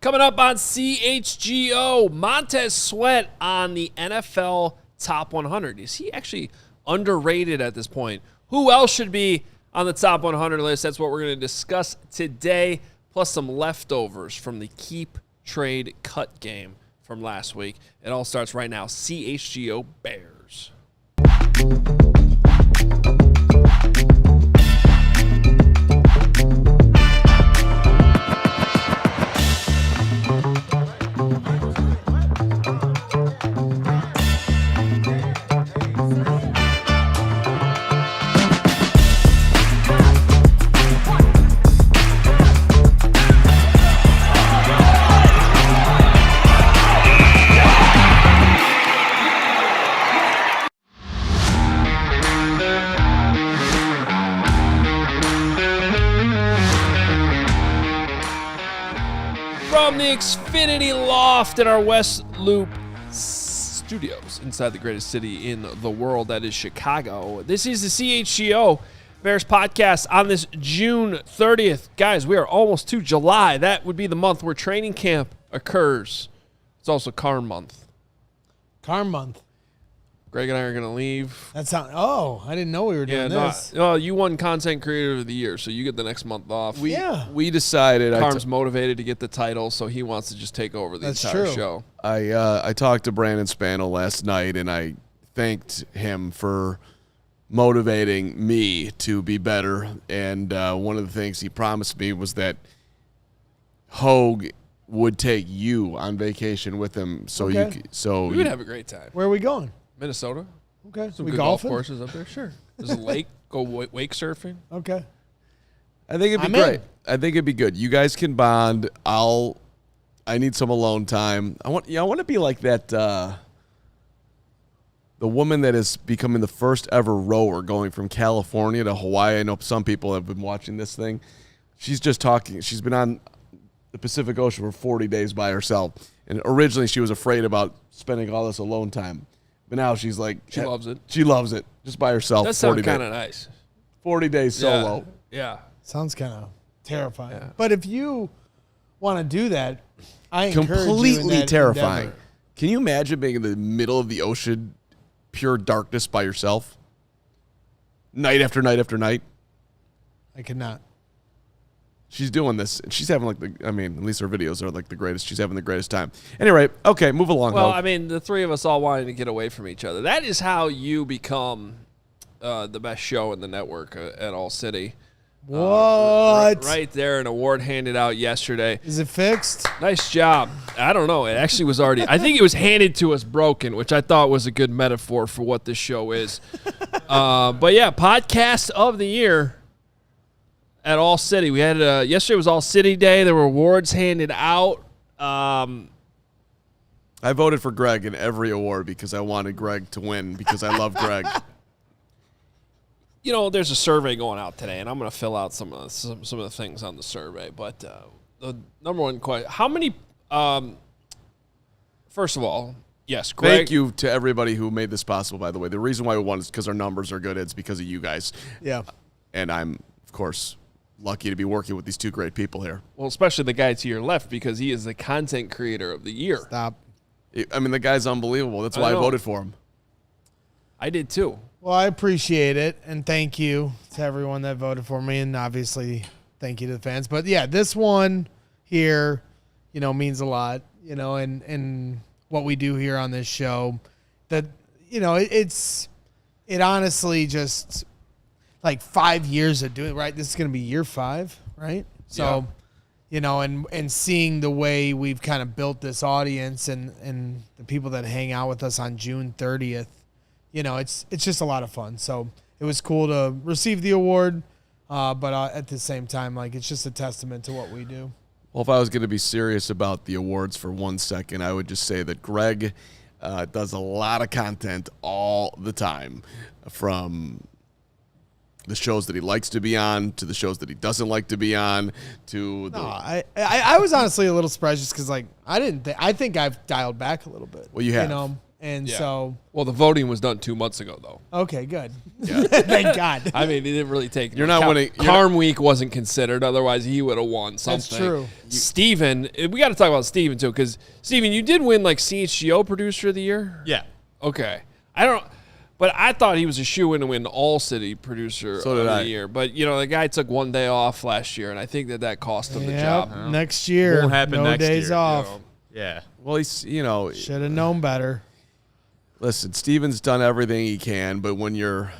Coming up on CHGO, Montex Sweat on the NFL Top 100. Is he actually underrated at this point? Who else should be on the Top 100 list? That's what we're going to discuss today, plus some leftovers from the Keep, Trade, Cut game from last week. It all starts right now. CHGO Bears. From the Xfinity Loft at our West Loop studios inside the greatest city in the world, that is Chicago. This is the CHGO Bears Podcast on this June 30th. Guys, we are almost to July. That would be the month where training camp occurs. It's also Carman month. Carman month. Greg and I are going to leave. I didn't know we were doing this. No, you won Content Creator of the Year, so you get the next month off. We decided. Carm's motivated to get the title, so he wants to just take over the entire show. I talked to Brandon Spano last night, and I thanked him for motivating me to be better. And one of the things he promised me was that Hoge would take you on vacation with him. So we would have a great time. Where are we going? Minnesota. Okay. Some good golf courses up there. Sure. There's a lake. Go wake surfing. Okay. I think it'd be great. I think it'd be good. You guys can bond. I need some alone time. I want to be like that. The woman that is becoming the first ever rower going from California to Hawaii. I know some people have been watching this thing. She's just talking. She's been on the Pacific Ocean for 40 days by herself. And originally she was afraid about spending all this alone time. But now she's like... She loves it. She loves it. Just by herself. That sounds kind of nice. 40 days solo. Yeah. Sounds kind of terrifying. Yeah. But if you want to do that, I encourage you in Completely that terrifying. endeavor. Can you imagine being in the middle of the ocean, pure darkness by yourself? Night after night after night? I could not. She's doing this, and she's having at least her videos are like the greatest. She's having the greatest time. Anyway, okay, move along. Well, Hoge. the three of us all wanting to get away from each other. That is how you become the best show in the network at All City. What? Right there, an award handed out yesterday. Is it fixed? Nice job. I don't know. It actually was already, I think it was handed to us broken, which I thought was a good metaphor for what this show is. But yeah, Podcast of the Year at All City. We had yesterday was All City Day. There were awards handed out. I voted for Greg in every award because I wanted Greg to win because I love Greg. There's a survey going out today, and I'm going to fill out some of the things on the survey. But the number one question: how many? First of all, yes, Greg. Thank you to everybody who made this possible. By the way, the reason why we won is because our numbers are good. It's because of you guys. Yeah, and I'm of course lucky to be working with these two great people here. Well, especially the guy to your left because he is the Content Creator of the Year. Stop. The guy's unbelievable. That's why I voted for him. I did too. Well, I appreciate it, and thank you to everyone that voted for me, and obviously thank you to the fans. But yeah, this one here, means a lot, and what we do here on this show. That it honestly just like 5 years of doing right. This is going to be year 5, right? So, and seeing the way we've kind of built this audience and the people that hang out with us on June 30th. It's just a lot of fun. So it was cool to receive the award, but at the same time, it's just a testament to what we do. Well, if I was going to be serious about the awards for 1 second, I would just say that Greg does a lot of content all the time, from the shows that he likes to be on to the shows that he doesn't like to be on to the... I was honestly a little surprised just because I think I've dialed back a little bit. Well, you have. And Yeah. so, Well, the voting was done 2 months ago, though. okay, good. Thank God. I mean, he didn't really take. You're not winning. Carm Week wasn't considered. Otherwise, he would have won something. That's true. Steven, we got to talk about Steven, too, because, Steven, you did win, like, CHGO Producer of the Year? Yeah. Okay. But I thought he was a shoo-in to win All-City Producer of the Year. But, the guy took 1 day off last year, and I think that cost him the job. Next year. Won't happen no next days year. off. Yeah. Well, he's, Should have known better. Listen, Steven's done everything he can, but when you're,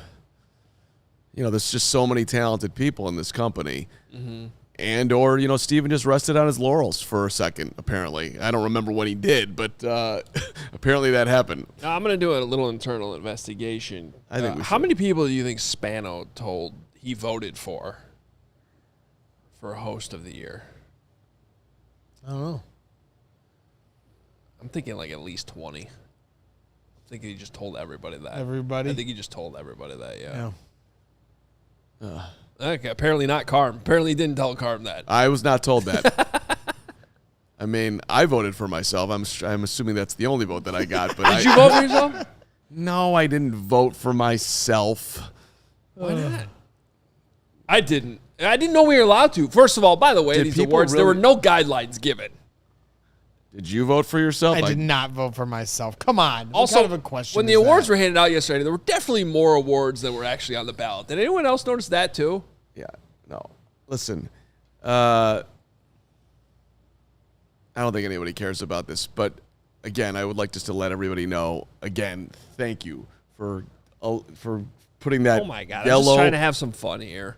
there's just so many talented people in this company. Mm-hmm. And, Steven just rested on his laurels for a second, apparently. I don't remember when he did, but apparently that happened. Now, I'm going to do a little internal investigation. I think we How should. many people do you think Spano told he voted for a host of the year? I don't know. I'm thinking like at least 20. I think he just told everybody that. Everybody? I think he just told everybody that, yeah. Yeah. Okay, apparently not Carm. Apparently he didn't tell Carm that. I was not told that. I mean, I voted for myself. I'm assuming that's the only vote that I got. But Did you vote for yourself? No, I didn't vote for myself. Why not? I didn't. I didn't know we were allowed to. First of all, by the way, Did these people awards, there were really- no guidelines given. Did you vote for yourself? I did not vote for myself. Come on. Also, what kind of a question when the is awards that? were handed out yesterday, there were definitely more awards than were actually on the ballot. Did anyone else notice that too? Yeah, no. Listen, I don't think anybody cares about this, but again, I would like just to let everybody know, again, thank you for putting that Oh my God! I'm yellow. just trying to have some fun here.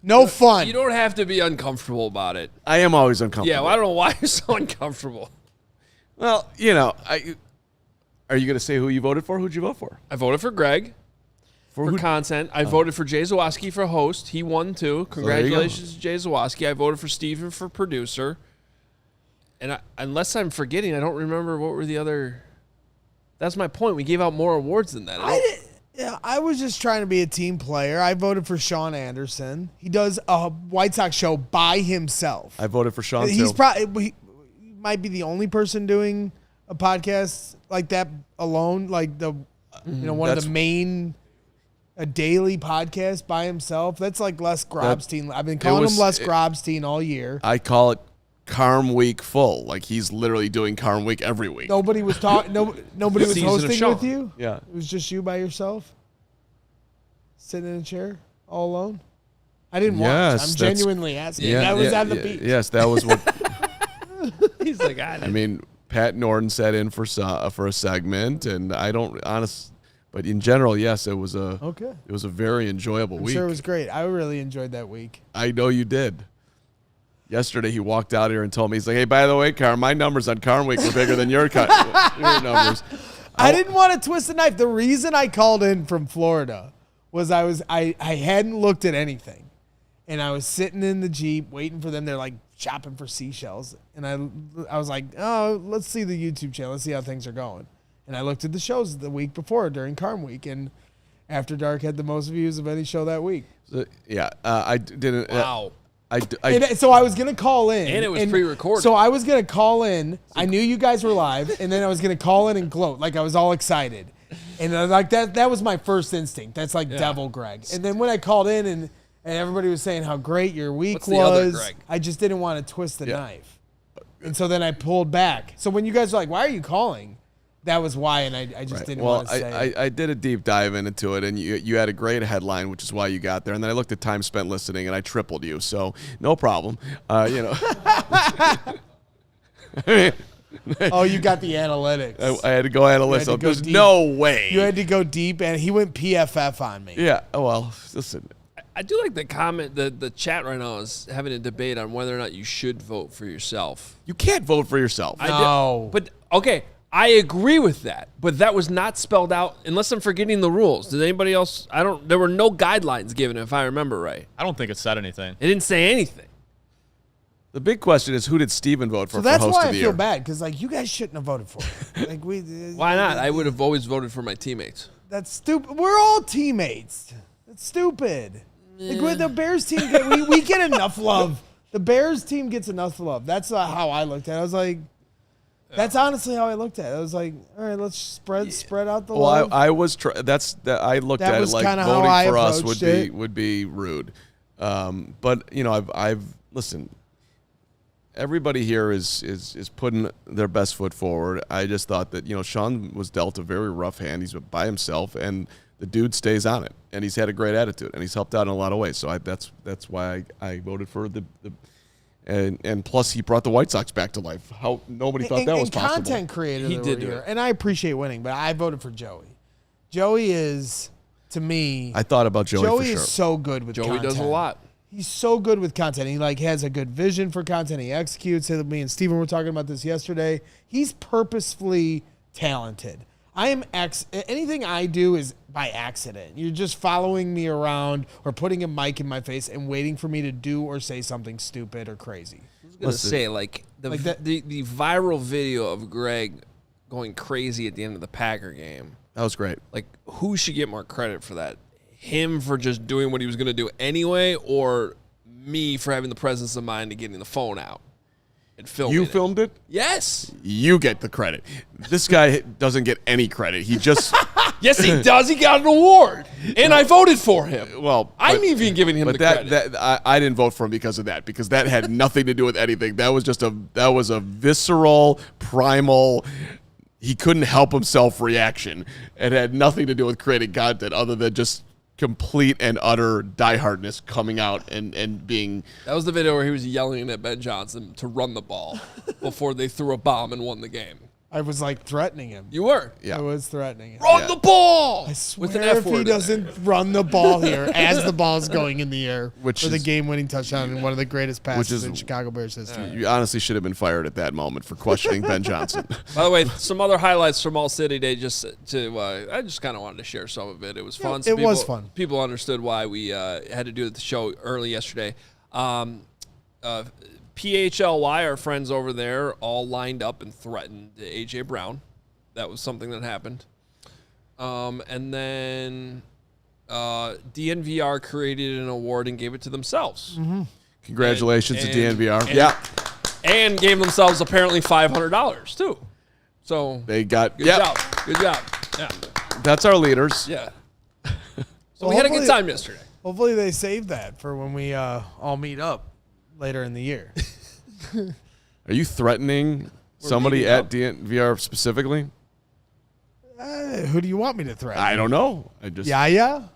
No fun. You don't have to be uncomfortable about it. I am always uncomfortable. Yeah, well, I don't know why you're so uncomfortable. Well, are you going to say who you voted for? Who'd you vote for? I voted for Greg for who- content. I voted for Jay Zawoski for host. He won too. Congratulations to Jay Zawoski. I voted for Steven for producer. And unless I'm forgetting, I don't remember what were the other. That's my point. We gave out more awards than that. I was just trying to be a team player. I voted for Sean Anderson. He does a White Sox show by himself. I voted for Sean He's too. probably he might be the only person doing a podcast like that alone. Like one of That's- the main a daily podcast by himself. That's like Les Grobstein. I've been calling him Les Grobstein all year. I call it Carm Week full. Like he's literally doing Carm Week every week. Nobody was talking. Nobody was Season of hosting Sean. with you. Yeah. It was just you by yourself, sitting in a chair all alone. I didn't watch. Yes, I'm that's- genuinely asking. That was on the beach. Yes, that was what. He's like, I mean, Pat Norton sat in for a segment, and I don't but in general, yes, it was a very enjoyable I'm week. sure it was great. I really enjoyed that week. I know you did. Yesterday, he walked out here and told me, he's like, "Hey, by the way, Carm, my numbers on Carm Week were bigger than your numbers." I didn't want to twist the knife. The reason I called in from Florida was I hadn't looked at anything, and I was sitting in the Jeep waiting for them. They're like shopping for seashells, and I was like, oh, let's see the YouTube channel. Let's see how things are going. And I looked at the shows the week before during Carm Week, and After Dark had the most views of any show that week. I didn't. wow. So I was gonna call in, And it was pre-recorded. So I was gonna call in. I knew you guys were live, and then I was gonna call in and gloat, like I was all excited, and like that was my first instinct. That's like Devil Greg. And then when I called in and everybody was saying how great your week What's the other was, Greg? I just didn't want to twist the knife, and so then I pulled back. So when you guys were like, "Why are you calling?" That was why, and I just didn't want to say. I did a deep dive into it, and you had a great headline, which is why you got there. And then I looked at time spent listening, and I tripled you, so no problem. Oh, you got the analytics. I had to go analyst. You had to go There's deep. no way. You had to go deep, and he went PFF on me. Yeah. Well, listen. I do like the comment. The chat right now is having a debate on whether or not you should vote for yourself. You can't vote for yourself. But okay, I agree with that. But that was not spelled out, unless I'm forgetting the rules. Did anybody else? There were no guidelines given, if I remember right. I don't think it said anything. It didn't say anything. The big question is, who did Steven vote for? So that's host why of I the feel year? bad, because like you guys shouldn't have voted for it. Like Why not? I would have always voted for my teammates. That's stupid. We're all teammates. That's stupid. Like with the Bears team, we get enough love. The Bears team gets enough love. That's how I looked at it. I was like, That's honestly how I looked at it. I was like, all right, let's spread out the Well, love. I was I looked That at it was like kinda how voting I for us approached would be rude. But I've listen. Everybody here is putting their best foot forward. I just thought that Sean was dealt a very rough hand. He's by himself, and the dude stays on it, and he's had a great attitude, and he's helped out in a lot of ways. So that's why I voted for the and plus he brought the White Sox back to life. How nobody thought that was possible. Content creator, He did do here, it. and I appreciate winning, but I voted for Joey. Joey is, to me, I thought about Joey for is sure. so good with Joey content. does a lot. He's so good with content. He has a good vision for content. He executes. Me and Steven were talking about this yesterday. He's purposefully talented. Anything I do is by accident. You're just following me around or putting a mic in my face and waiting for me to do or say something stupid or crazy. I was going to say, the viral video of Greg going crazy at the end of the Packer game. That was great. Like, who should get more credit for that? Him for just doing what he was going to do anyway, or me for having the presence of mind to getting the phone out and filming You it? filmed it? Yes. You get the credit. This guy doesn't get any credit. He just Yes, he does. He got an award, and I voted for him. well. I'm even giving him the credit. I didn't vote for him because of that, because that had nothing to do with anything. That was a visceral, primal. He couldn't help himself reaction. It had nothing to do with creating content other than just complete and utter diehardness coming out and being. That was the video where he was yelling at Ben Johnson to run the ball before they threw a bomb and won the game. I was threatening him. You were. Yeah. I was threatening him. Run the ball! I swear With an if F word he in doesn't run the ball here as the ball's going in the air Which for the is- game-winning touchdown and one of the greatest passes is- in Chicago Bears history. You honestly should have been fired at that moment for questioning Ben Johnson. By the way, some other highlights from All City Day. I just kind of wanted to share some of it. It was fun. it was fun. People understood why we had to do the show early yesterday. PHLY, our friends over there, all lined up and threatened AJ Brown. That was something that happened. And then DNVR created an award and gave it to themselves. Mm-hmm. Congratulations to And- DNVR. And gave themselves apparently $500 too. So They got good job. Good job. Yeah. That's our leaders. Yeah. So Well, we had a good hopefully- time yesterday. Hopefully they save that for when we all meet up later in the year. Are you threatening somebody meeting at up. DNVR specifically? Who do you want me to threaten? I don't know. I just Yaya?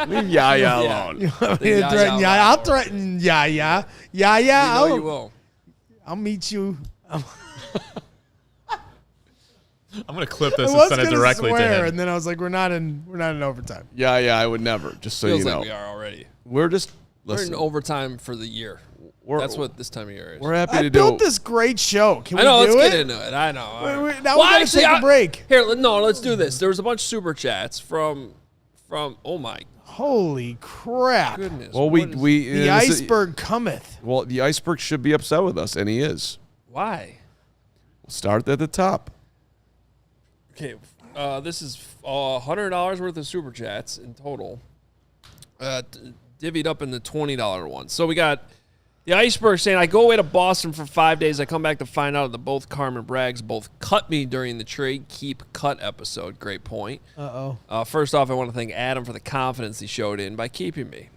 leave Yaya alone. You want me to Yaya threaten Yaya? Yaya. I'll threaten Yaya. Yaya, You know you will. I'll meet you. I'm gonna clip this I and was send it gonna directly to swear, him. and then I was like, we're not in overtime. Yeah, I would never. Just so Feels you like know, we are already. we're just We're listen. in overtime for the year. We're- That's what this time of year is. We're happy I to built do. this great show. Can I we know. Let's do get it? into it. I know. Now we gotta actually, take a break. Here, let's do this. There was a bunch of super chats from. Oh my Holy crap! goodness. Well, what is- The this is- iceberg cometh. Well, the iceberg should be upset with us, and he is. Why? We'll start at the top. Okay, this is $100 worth of super chats in total, divvied up into $20 ones. So we got the iceberg saying, I go away to Boston for 5 days. I come back to find out that both Carman Braggs both cut me during the trade keep cut episode. Great point. First off, I want to thank Adam for the confidence he showed in by keeping me.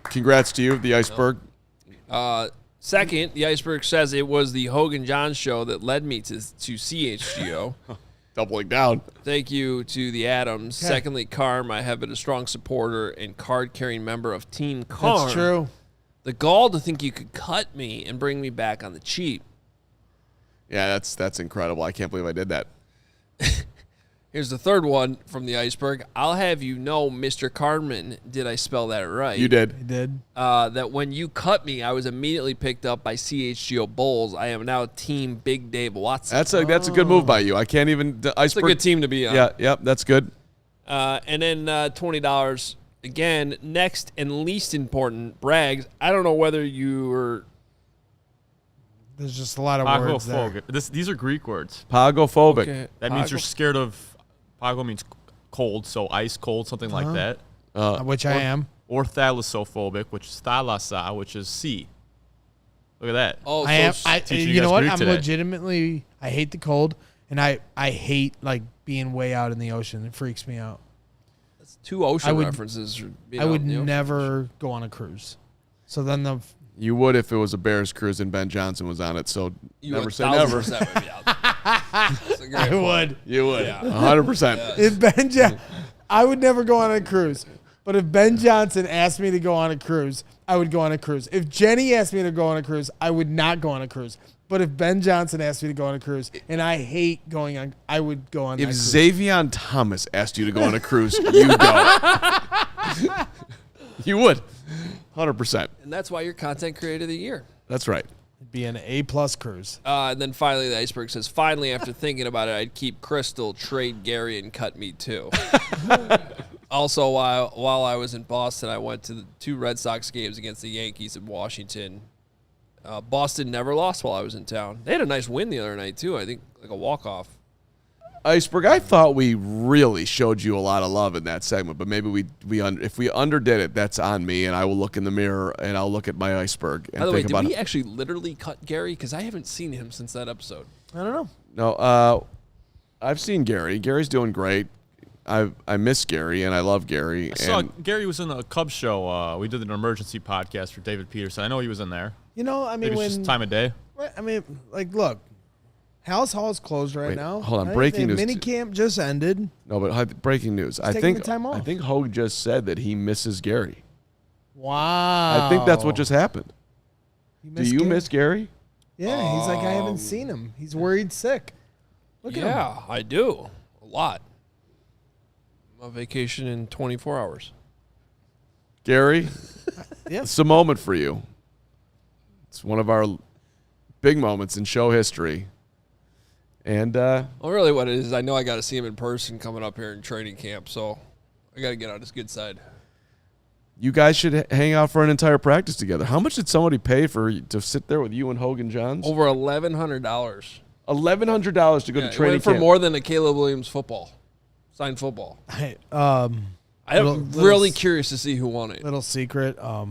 Congrats to you, the iceberg. Second, the iceberg says it was the Hogan John show that led me to CHGO. Doubling down. Thank you to the Adams. Secondly, Carm, I have been a strong supporter and card-carrying member of Team Carm. That's true. The gall to think you could cut me and bring me back on the cheap. Yeah, that's incredible. I can't believe I did that. Here's the third one from the iceberg. I'll have you know, Mr. Carman, did I spell that right? You did. I did. That when you cut me, I was immediately picked up by CHGO Bulls. I am now Team Big Dave Watson. That's a good move by you. I can't even. The It's a iceberg. good team to be on. Yeah, that's good. And then $20. Again, next and least important, Braggs. I don't know whether you were. There's just a lot of words there. Pagophobic. These are Greek words. Pagophobic. Okay, That means you're scared of. Pago means cold, so ice cold, something like that. Which I am. Or thalassophobic, which is thalassa, which is sea. Look at that. Oh, I am. teaching you You know guys what? Greek I'm today. legitimately. I hate the cold, and I hate like being way out in the ocean. It freaks me out. that's two ocean I would- references. for being I out would in the ocean. never go on a cruise. So then the You would if it was a Bears cruise and Ben Johnson was on it. So You never would say never. 1000% would be out. That's a great point. would. You would. Yeah. 100%. If Ben I would never go on a cruise. But if Ben Johnson asked me to go on a cruise, I would go on a cruise. If Jenny asked me to go on a cruise, I would not go on a cruise. But if Ben Johnson asked me to go on a cruise, and I hate going on, I would go on If that cruise. Xavier Thomas asked you to go on a cruise, you go. You would. 100%. And that's why you're Content Creator of the Year. That's right. It'd be an A+ cruise. And then finally, the iceberg says, finally, after thinking about it, I'd keep Crystal, trade Gary, and cut me too. Also, while I was in Boston, I went to the 2 Red Sox games against the Yankees in Washington. Boston never lost while I was in town. They had a nice win the other night, too. I think like a walk-off. Iceberg, I thought we really showed you a lot of love in that segment, but maybe if we underdid it, that's on me, and I will look in the mirror and I'll look at my iceberg and By the way, think did about we it. actually literally cut Gary? Because I haven't seen him since that episode. I don't know. No, I've seen Gary. Gary's doing great. I miss Gary and I love Gary. I saw And Gary was in a Cubs show. We did an emergency podcast for David Peterson. I know he was in there. You know, I mean, Maybe it's just time of day. Right, I mean, like, look, House Hall is closed right Wait, now. hold on, right? breaking The news. Mini camp just ended. no, but breaking news. I taking think the time off. I think Hoge just said that he misses Gary. Wow. I think that's what just happened. Do you Gary? miss Gary? Yeah, he's like, I haven't seen him. He's worried sick. Look at him. Yeah, I do. A lot. I'm on vacation in 24 hours. Gary, Yeah. it's a moment for you. It's one of our big moments in show history. And Well, really what it is, I know I got to see him in person coming up here in training camp, so I got to get on his good side. you guys should hang out for an entire practice together. How much did somebody pay to sit there with you and Hogan Johns? Over $1,100. $1,100 to go to It training went for camp. more than a Caleb Williams football, signed football. I'm really curious to see who won it. Little secret. I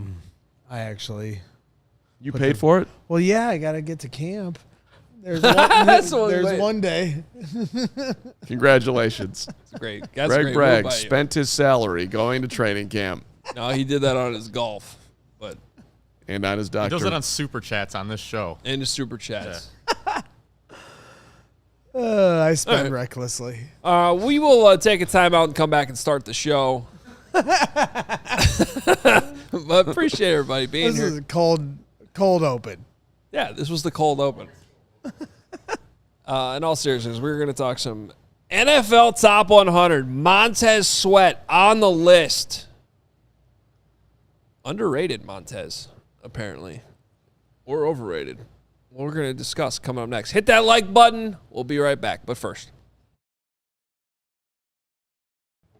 actually. You paid for it? Well, yeah, I got to get to camp. There's one, That's the only there's way. one day. Congratulations. It's great. That's a Greg great Bragg move by you. spent his salary going to training camp No, he did that on his golf, but and on his He doctor. does that on super chats on this show. and his super chats. I spend All right. recklessly. We will take a time out and come back and start the show. But appreciate everybody being This here. is a cold open. Yeah, this was the cold open. In all seriousness, we're going to talk some NFL Top 100. Montez Sweat on the list. Underrated Montez, apparently. Or overrated. We're going to discuss coming up next. Hit that like button. We'll be right back. But first.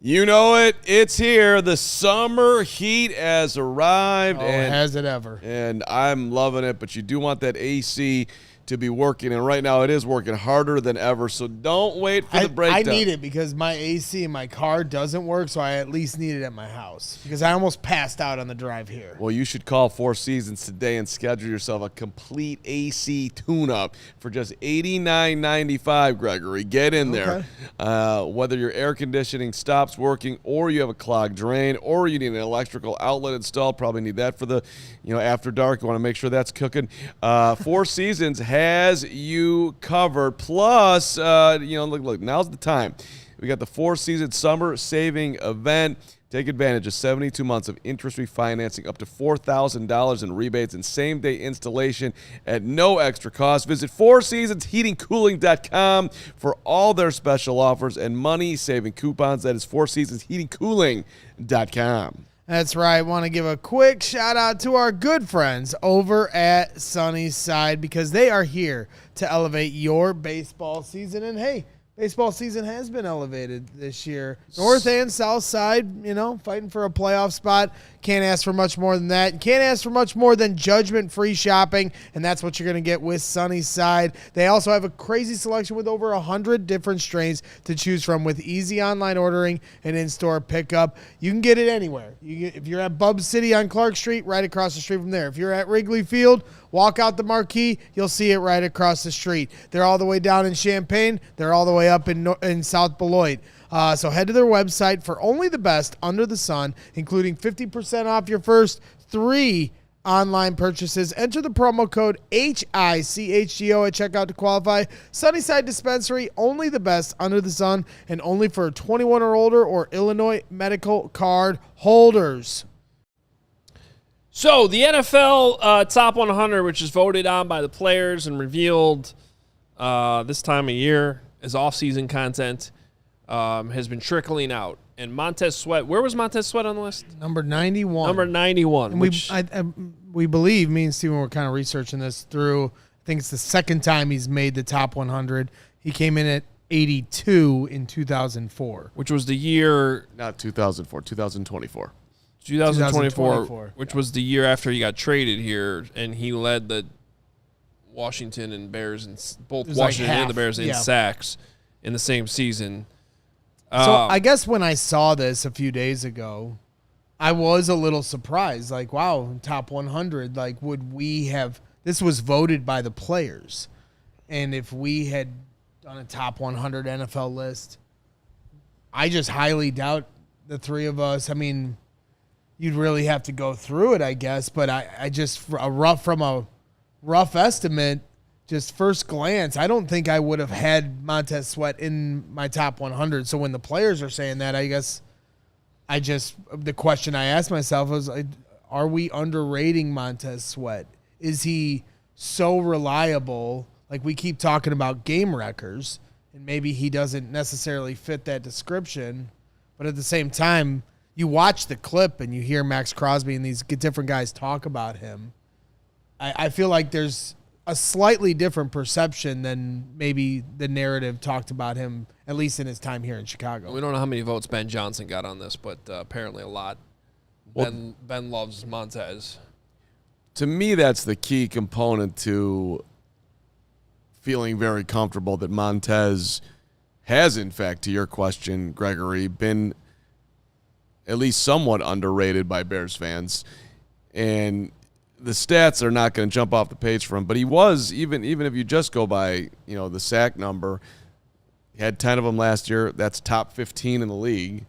You know it. It's here. The summer heat has arrived. Oh, and has it ever? and I'm loving it, but you do want that AC to be working, and right now it is working harder than ever, so don't wait for the I breakdown. need it because my AC in my car doesn't work, so I at least need it at my house because I almost passed out on the drive here. Well, you should call Four Seasons today and schedule yourself a complete AC tune-up for just $89.95, Gregory. Get in there. Whether your air conditioning stops working or you have a clogged drain or you need an electrical outlet installed, probably need that for the, after dark. You want to make sure that's cooking. Four Seasons has you covered. Plus, look, now's the time. We got the Four Seasons Summer Saving Event. Take advantage of 72 months of interest-free financing, up to $4,000 in rebates, and same-day installation at no extra cost. Visit FourSeasonsHeatingCooling.com for all their special offers and money-saving coupons. That is FourSeasonsHeatingCooling.com. That's right. Want to give a quick shout out to our good friends over at Sunnyside because they are here to elevate your baseball season. And hey, baseball season has been elevated this year. North and South side, fighting for a playoff spot. Can't ask for much more than that. Can't ask for much more than judgment-free shopping, and that's what you're going to get with Sunnyside. They also have a crazy selection with over 100 different strains to choose from with easy online ordering and in-store pickup. You can get it anywhere. If you're at Bub City on Clark Street, right across the street from there. If you're at Wrigley Field, walk out the marquee, you'll see it right across the street. They're all the way down in Champaign. They're all the way up in South Beloit. So head to their website for only the best under the sun, including 50% off your first 3 online purchases. Enter the promo code HICHGO at checkout to qualify. Sunnyside Dispensary, only the best under the sun, and only for 21 or older or Illinois medical card holders. So the NFL Top 100, which is voted on by the players and revealed this time of year as off-season content, has been trickling out. And Montez Sweat, where was Montez Sweat on the list? Number 91. Number 91. And we believe, me and Steven were kind of researching this through, I think it's the second time he's made the top 100. He came in at 82 in 2004. Which was the year... Not 2004, 2024. 2024, which was the year after he got traded here, and he led the Washington and Bears, and both Washington and the Bears in sacks in the same season. So I guess when I saw this a few days ago, I was a little surprised. Like, wow, top 100. Like, would we have – this was voted by the players. And if we had done a top 100 NFL list, I just highly doubt the three of us. I mean, you'd really have to go through it, I guess. But I just – from a rough estimate – just first glance, I don't think I would have had Montez Sweat in my top 100. So when the players are saying that, I guess the question I asked myself was, are we underrating Montez Sweat? Is he so reliable? Like, we keep talking about game wreckers, and maybe he doesn't necessarily fit that description. But at the same time, you watch the clip and you hear Max Crosby and these different guys talk about him. I feel like there's a slightly different perception than maybe the narrative talked about him, at least in his time here in Chicago. We don't know how many votes Ben Johnson got on this, but apparently a lot. Ben loves Montez. To me, that's the key component to feeling very comfortable that Montez has, in fact, to your question, Gregory, been at least somewhat underrated by Bears fans. And the stats are not going to jump off the page for him, but he was, even if you just go by, the sack number, he had 10 of them last year. That's top 15 in the league.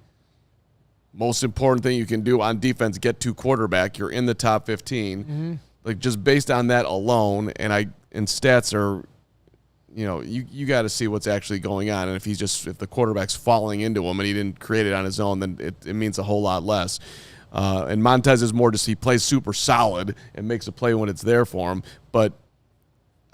Most important thing you can do on defense, get to quarterback. You're in the top 15. Mm-hmm. Like, just based on that alone, and stats are, you got to see what's actually going on. And if the quarterback's falling into him and he didn't create it on his own, then it means a whole lot less. And Montez is more just he plays super solid and makes a play when it's there for him. But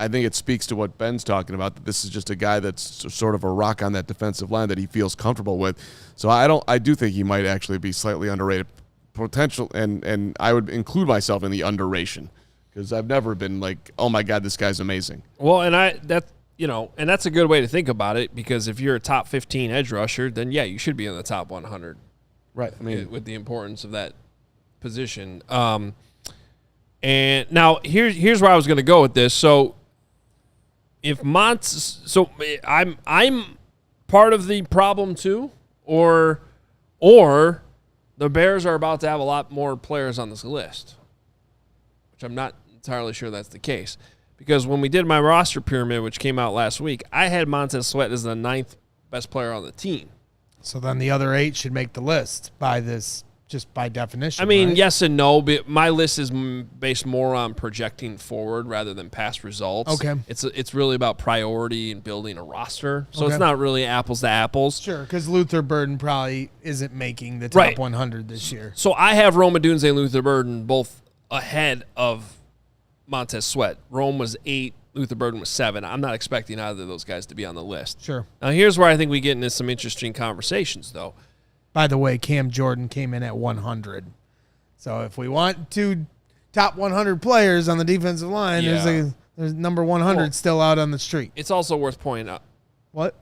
I think it speaks to what Ben's talking about, that this is just a guy that's sort of a rock on that defensive line that he feels comfortable with. So I do think he might actually be slightly underrated potential, and I would include myself in the underration because I've never been like, oh my God, this guy's amazing. Well, and that's a good way to think about it, because if you're a top 15 edge rusher, then yeah, you should be in the top 100. Right. I mean, with the importance of that position. And now here's where I was going to go with this. So if I'm part of the problem too, or the Bears are about to have a lot more players on this list, which I'm not entirely sure that's the case. Because when we did my roster pyramid, which came out last week, I had Montez Sweat as the 9th best player on the team. So then the other 8 should make the list just by definition. I mean, right? Yes and no, but my list is based more on projecting forward rather than past results. Okay. It's really about priority and building a roster. So It's not really apples to apples. Sure, because Luther Burden probably isn't making the top 100 this year. So I have Rome Odunze and Luther Burden both ahead of Montez Sweat. Rome was 8. Luther Burden was 7. I'm not expecting either of those guys to be on the list. Sure. Now, here's where I think we get into some interesting conversations, though. By the way, Cam Jordan came in at 100. So if we want 2 top 100 players on the defensive line, there's number 100 still out on the street. It's also worth pointing out. What?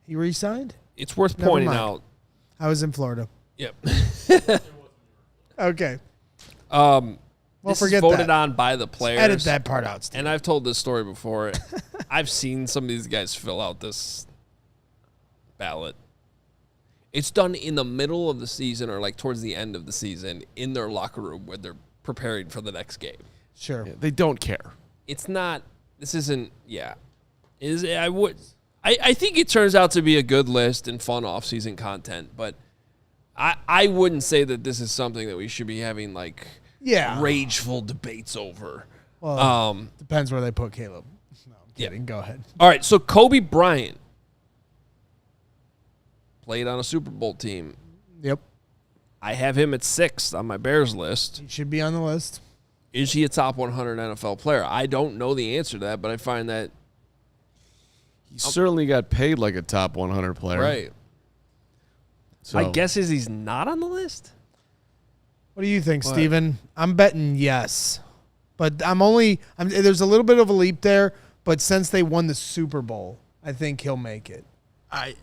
He re-signed? It's worth pointing out. I was in Florida. Yep. Okay. This is forget voted that. on by the players. Edit that part out, Steve. And I've told this story before. I've seen some of these guys fill out this ballot. It's done in the middle of the season or like towards the end of the season in their locker room when they're preparing for the next game. Sure. Yeah, they don't care. It's not. This isn't. Yeah. I think it turns out to be a good list and fun off-season content, but I wouldn't say that this is something that we should be having like rageful debates over. Well, depends where they put Caleb. No, I'm kidding. Go ahead. All right, so Kobe Bryant played on a Super Bowl team. Yep. I have him at 6th on my Bears list. He should be on the list. Is he a top 100 NFL player? I don't know the answer to that, but I find that He certainly got paid like a top 100 player. right. So My guess is he's not on the list. What do you think, Steven? I'm betting yes. But there's a little bit of a leap there, but since they won the Super Bowl, I think he'll make it. I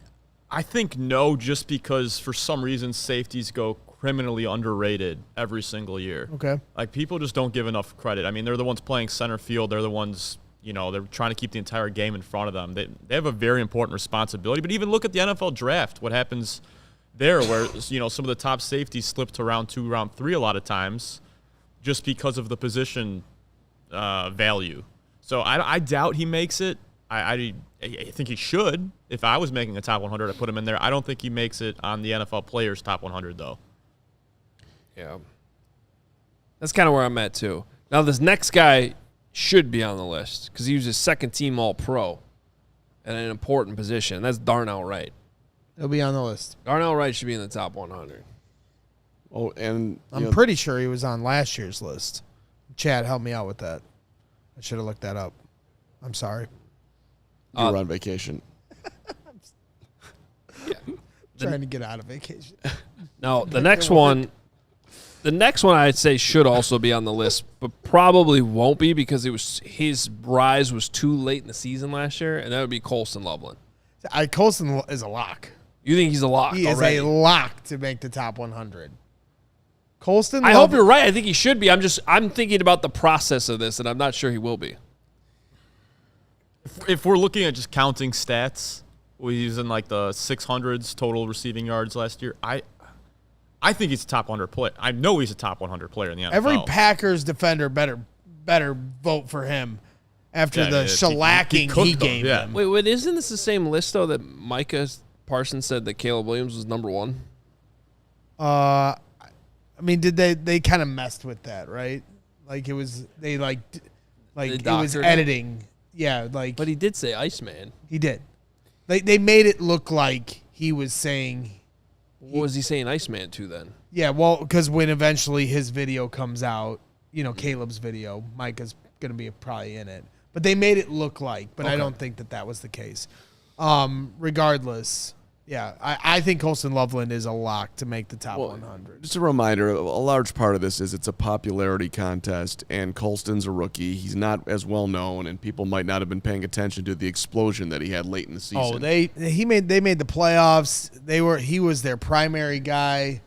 think no, just because for some reason safeties go criminally underrated every single year. Okay. Like, people just don't give enough credit. I mean, they're the ones playing center field. They're the ones, they're trying to keep the entire game in front of them. They have a very important responsibility. But even look at the NFL draft, what happens there where, some of the top safeties slip to round 2, round 3 a lot of times just because of the position value. So I doubt he makes it. I think he should. If I was making a top 100, I'd put him in there. I don't think he makes it on the NFL players' top 100, though. Yeah. That's kind of where I'm at, too. Now, this next guy should be on the list because he was a second-team All-Pro at an important position. That's Darnell Wright. He'll be on the list. Darnell Wright should be in the top 100. Oh, and I'm pretty sure he was on last year's list. Chad, help me out with that. I should have looked that up. I'm sorry. you were on vacation. Trying to get out of vacation. Now, the next one I'd say should also be on the list, but probably won't be because his rise was too late in the season last year, and that would be Colston Loveland. Colston is a lock. You think he's a lock He already? is a lock to make the top 100. Colston. I hope you're right. I think he should be. I'm thinking about the process of this, and I'm not sure he will be. If we're looking at just counting stats, he was in like the 600s total receiving yards last year. I think he's a top 100 player. I know he's a top 100 player in the NFL. Every Packers defender better vote for him after the shellacking he gave them. Wait, isn't this the same list, though, that Micah Parsons said that Caleb Williams was number 1? I mean, did they kind of messed with that, right? Like it was it was editing. Yeah, like. But he did say Iceman. He did. They made it look like he was saying. What was he saying Iceman to then? Yeah, well, because when eventually his video comes out, Caleb's video, Micah's going to be probably in it. But they made it look like, but I don't think that was the case. Regardless, yeah, I think Colston Loveland is a lock to make the top 100. Just a reminder, a large part of this is it's a popularity contest, and Colston's a rookie. He's not as well known, and people might not have been paying attention to the explosion that he had late in the season. Oh, they made the playoffs. He was their primary guy.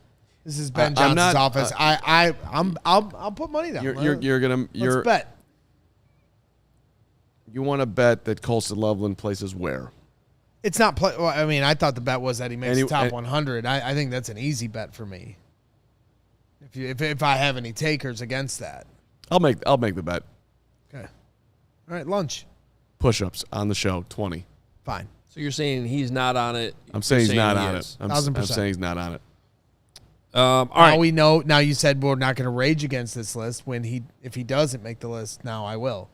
This is Ben Johnson's office. I'll put money down. Let's bet. You want to bet that Colston Loveland places where? It's not I thought the bet was that he makes the top 100. I think that's an easy bet for me. If I have any takers against that, I'll make the bet. Okay. All right, lunch. Push-ups on the show, 20. Fine. So you're saying he's not on it? I'm saying he's not on is. it. I'm 1,000%. saying he's not on it. All right. Now we know. Now you said we're not going to rage against this list. If he doesn't make the list, now I will.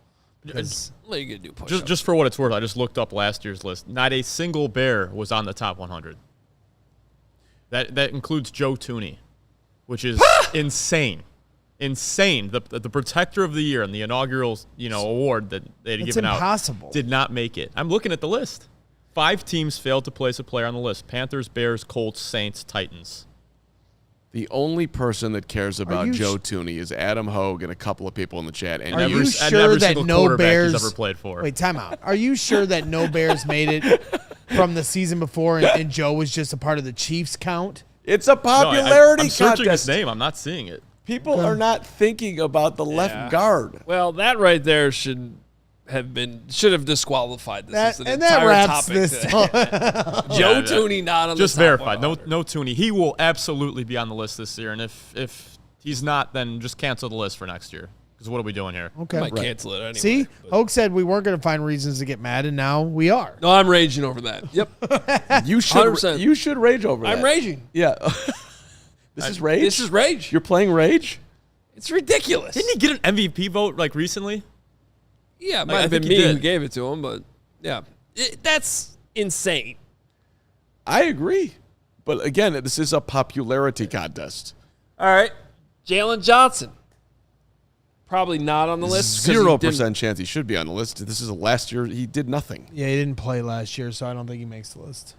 Let you do push-ups. Just for what it's worth, I just looked up last year's list. Not a single Bear was on the top 100. That includes Joe Thuney, which is insane. Insane. The protector of the year and the inaugural award that they had given impossible. Out did not make it. I'm looking at the list. 5 teams failed to place a player on the list: Panthers, Bears, Colts, Saints, Titans. The only person that cares about Joe Thuney is Adam Hoge and a couple of people in the chat. And are you sure that no Bears he's ever played for? Wait, time out. Are you sure that no Bears made it from the season before and Joe was just a part of the Chiefs count? It's a popularity I'm searching contest. his name. I'm not seeing it. People are not thinking about the left guard. Well, that right there should have disqualified this. That, as an and that entire wraps topic this. Joe Tooney not on Just the top verified. 100. No Tooney. He will absolutely be on the list this year. And if he's not, then just cancel the list for next year. Because what are we doing here? Okay. Might cancel it anyway. See, but- Hoge said we weren't going to find reasons to get mad, and now we are. No, I'm raging over that. Yep. You should 100%. you should rage over that. I'm raging. Yeah. This is rage? This is rage. You're playing rage? It's ridiculous. Didn't he get an MVP vote like recently? Yeah, it Like, might I have been think he me who did. gave it to him, but yeah. That's insane. I agree. But again, this is a popularity contest. All right. Jalen Johnson. Probably not on the list. 'cause he 0% chance he should be on the list. This is last year. He did nothing. Yeah, he didn't play last year, so I don't think he makes the list.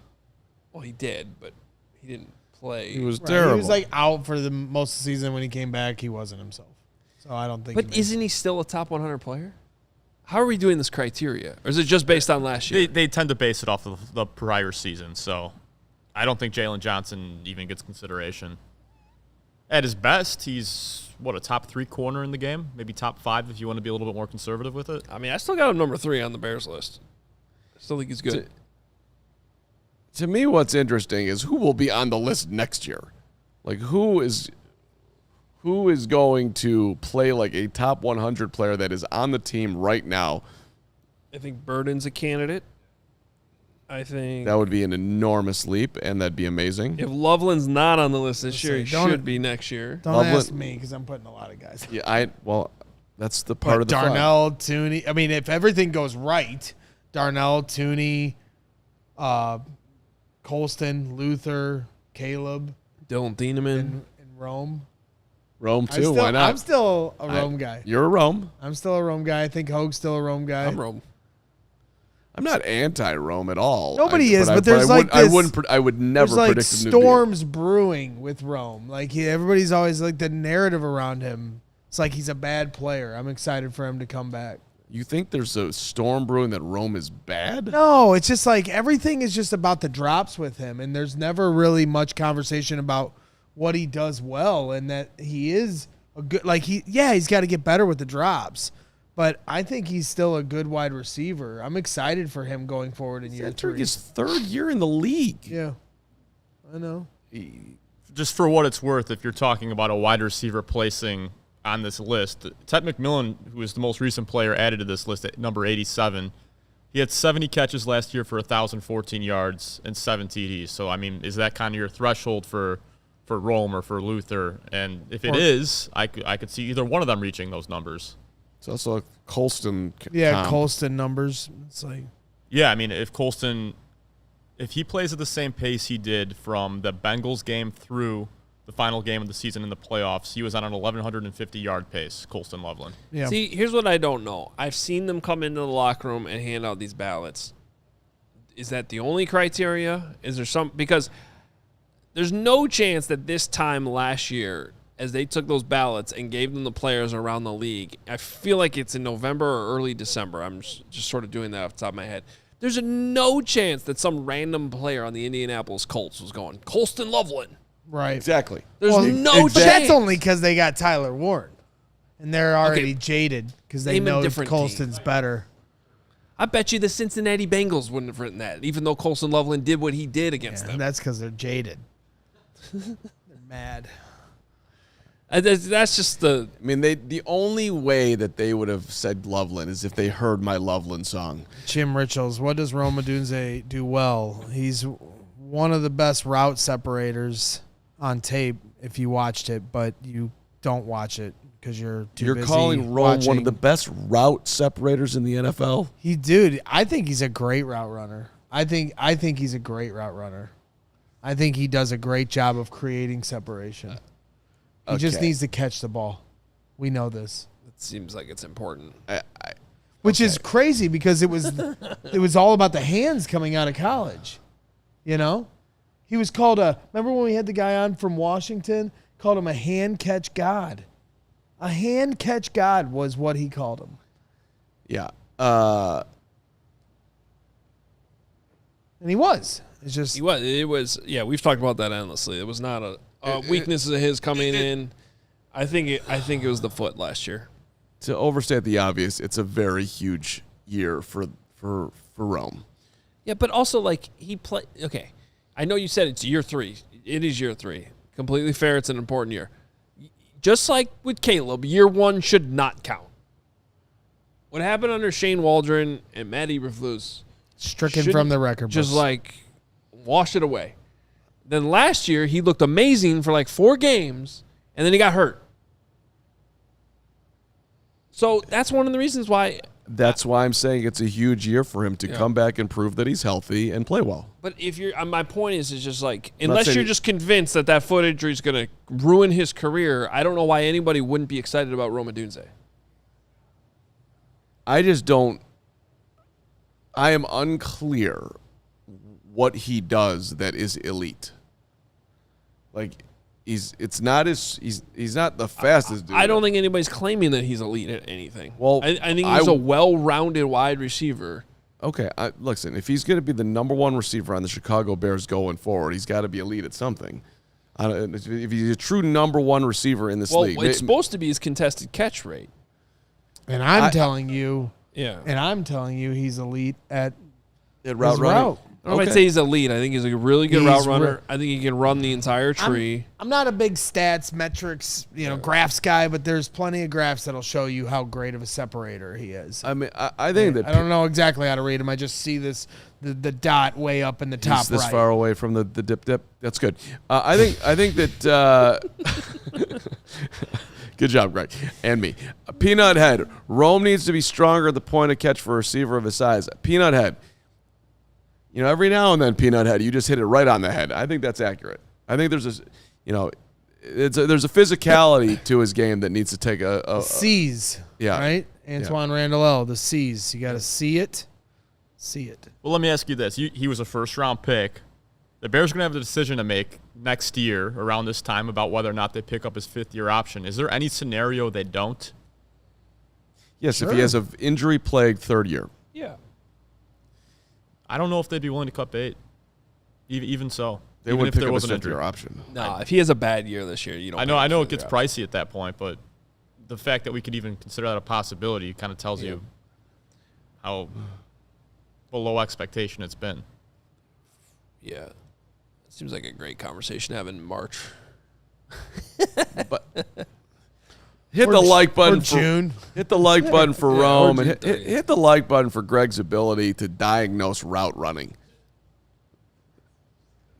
Well, he did, but he didn't play. He was Right, terrible. He was like out for the most of the season. When he came back, he wasn't himself. So I don't think. But isn't he still a top 100 player? How are we doing this criteria? Or is it just based on last year? They tend to base it off of the prior season. So I don't think Jalen Johnson even gets consideration. At his best, he's, a top 3 corner in the game? Maybe top 5 if you want to be a little bit more conservative with it. I mean, I still got him number 3 on the Bears list. I still think he's good. To me, what's interesting is who will be on the list next year. Like, who is going to play like a top 100 player that is on the team right now? I think Burden's a candidate. I think That would be an enormous leap, and that'd be amazing. if Loveland's not on the list this year, he don't- should be next year. Don't Loveland- ask me because I'm putting a lot of guys. Yeah, that's the part But of the fun. Darnell, Tooney. I mean, if everything goes right, Darnell, Tooney, Colston, Luther, Caleb, Dylan Thieneman. and Rome. Rome I'm too. still, Why not? I'm still a Rome guy. You're a Rome. I'm still a Rome guy. I think Hoge's still a Rome guy. I'm Rome. I'm not anti-Rome at all. Nobody is, but there's like I this- wouldn't. I would never There's like predict him to be. storms brewing with Rome. Like everybody's always like the narrative around him. It's like he's a bad player. I'm excited for him to come back. You think there's a storm brewing that Rome is bad? No, it's just like everything is just about the drops with him, and there's never really much conversation about what he does well, and that he is a good. Like he's got to get better with the drops, but I think he's still a good wide receiver. I'm excited for him going forward in He's year entering 3. his 3rd year in the league. Yeah, I know. Just for what it's worth, if you're talking about a wide receiver placing on this list, Ted McMillan, who is the most recent player added to this list at number 87, he had 70 catches last year for 1,014 yards and 7 TDs. So, I mean, is that kind of your threshold for Rome or for Luther? And if it is, I could see either one of them reaching those numbers. It's also a Colston. Yeah, comp. Colston numbers. It's like Yeah, I mean, if he plays at the same pace he did from the Bengals game through the final game of the season in the playoffs, he was on an 1,150-yard pace, Colston Loveland. yeah. See, here's what I don't know. I've seen them come into the locker room and hand out these ballots. Is that the only criteria? Is there some – because there's no chance that this time last year, as they took those ballots and gave them to players around the league, I feel like it's in November or early December. I'm just sort of doing that off the top of my head. There's no chance that some random player on the Indianapolis Colts was going, Colston Loveland. right. Exactly. There's no But chance. that's only because they got Tyler Warren, and they're already jaded because they Name a know different Colston's better. I bet you the Cincinnati Bengals wouldn't have written that, even though Colston Loveland did what he did against Yeah, them. that's because they're jaded. They're mad. That's just the I mean, the only way that they would have said Loveland is if they heard my Loveland song. Jim Richards, what does Rome Odunze do well? He's one of the best route separators on tape if you watched it, but you don't watch it because you're too You're busy calling Rome watching. one of the best route separators in the NFL? Dude, I think he's a great route runner. I think he's a great route runner. I think he does a great job of creating separation. He just Okay. needs to catch the ball. We know this. it seems like it's important. Which is crazy because it was all about the hands coming out of college. You know? He was called remember when we had the guy on from Washington? Called him a hand catch god. A hand catch god was what he called him. Yeah. And he was. It's just He was. It was. Yeah, we've talked about that endlessly. It was not a weakness of his coming in. I think it was the foot last year. To overstate the obvious, it's a very huge year for Rome. Yeah, but also he played. Okay, I know you said it's year 3. It is year 3. Completely fair. It's an important year. Just like with Caleb, year 1 should not count. What happened under Shane Waldron and Matt Eberflus stricken from the record books. Just wash it away. Then last year he looked amazing for 4 games, and then he got hurt. So that's one of the reasons why. That's why I'm saying it's a huge year for him to come back and prove that he's healthy and play well. But if you're, my point is just unless you're just convinced that foot injury is going to ruin his career, I don't know why anybody wouldn't be excited about Rome Odunze. I just don't. I am unclear what he does that is elite. He's not the fastest dude. I don't think anybody's claiming that he's elite at anything. Well, I think he's a well-rounded wide receiver. Okay, listen, if he's going to be the number 1 receiver on the Chicago Bears going forward, he's got to be elite at something. If he's a true number 1 receiver in this league. Well, it's supposed to be his contested catch rate. And I'm telling you, Yeah. he's elite at route his running. route. I don't know if I'd say he's elite. I think he's a really good route runner. I think he can run the entire tree. I'm not a big stats, metrics, graphs guy, but there's plenty of graphs that'll show you how great of a separator he is. I mean, I think that I don't know exactly how to read him. I just see the dot way up in the top he's this right. far away from the dip. That's good. I think that. Good job, Greg, and me. Peanut Head. Rome needs to be stronger at the point of catch for a receiver of his size. Peanut Head. Every now and then, Peanut Head, you just hit it right on the head. I think that's accurate. I think there's there's a physicality to his game that needs to take a C's. Yeah. Right? Antoine Randall L. The C's. You got to see it. See it. Well, let me ask you this. He was a first-round pick. The Bears are going to have the decision to make next year around this time about whether or not they pick up his 5th-year option. Is there any scenario they don't? Yes, Sure. if he has an injury-plagued 3rd year. Yeah. I don't know if they'd be willing to cut bait. Even so. They even would if pick there up was his an 5th-year injury. option. No, if he has a bad year this year, you don't. I know it gets pricey at that point, but the fact that we could even consider that a possibility kind of tells you how below expectation it's been. Yeah. It seems like a great conversation to have in March. But hit the like button for June. Hit the like button for Yeah, Rome, or and hit the like button for Greg's ability to diagnose route running.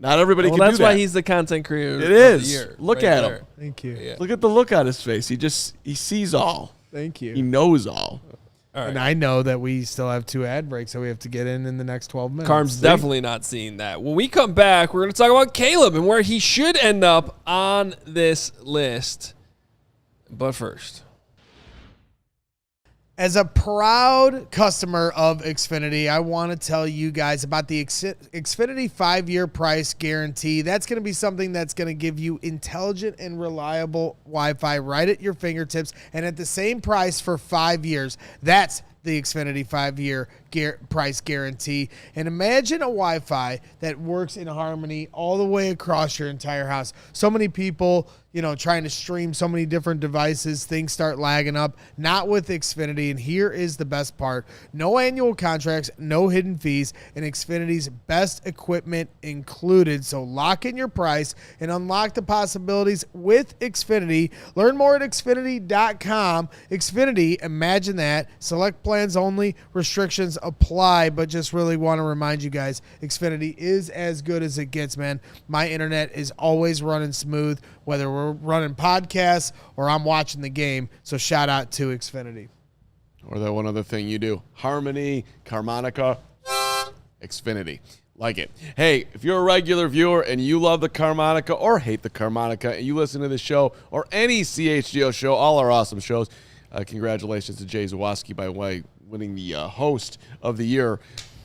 Not everybody can do that. That's why he's the content creator. It is. Of the year, Look right at there. him. Thank you. Yeah. Look at the look on his face. He sees all. Thank you. He knows all. All right. And I know that we still have 2 ad breaks that we have to get in the next 12 minutes. Carm's definitely not seeing that. When we come back, we're going to talk about Caleb and where he should end up on this list. But first, as a proud customer of Xfinity, I want to tell you guys about the Xfinity 5-year price guarantee. That's going to be something that's going to give you intelligent and reliable Wi-Fi right at your fingertips and at the same price for 5 years. That's the Xfinity 5-year price guarantee. And imagine a Wi-Fi that works in harmony all the way across your entire house. So many people, trying to stream so many different devices, things start lagging up. Not with Xfinity. And here is the best part. No annual contracts, no hidden fees, and Xfinity's best equipment included. So lock in your price and unlock the possibilities with Xfinity. Learn more at Xfinity.com. Xfinity, imagine that. Select plans only. Restrictions apply, but just really want to remind you guys, Xfinity is as good as it gets, man. My internet is always running smooth, whether we're running podcasts or I'm watching the game. So shout out to Xfinity. Or that one other thing you do. Harmony, Carmonica, Xfinity. Like it. Hey, if you're a regular viewer and you love the Carmonica or hate the Carmonica and you listen to this show or any CHGO show, all our awesome shows, congratulations to Jay Zawoski by winning the host of the year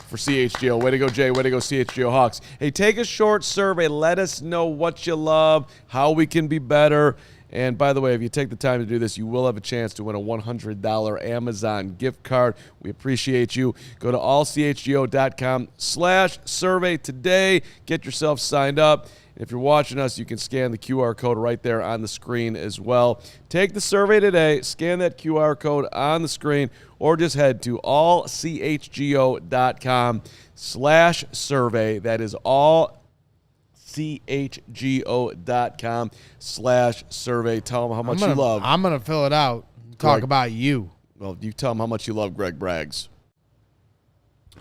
for CHGO. Way to go, Jay. Way to go, CHGO Hawks. Hey, take a short survey. Let us know what you love, how we can be better, And by the way, if you take the time to do this, you will have a chance to win a $100 Amazon gift card. We appreciate you. Go to allchgo.com/survey today. Get yourself signed up. If you're watching us, you can scan the QR code right there on the screen as well. Take the survey today, scan that QR code on the screen, or just head to allchgo.com/survey. That is allchgo.com/survey. Tell them how much you love. I'm going to fill it out. Talk about you. Well, you tell them how much you love Greg Braggs.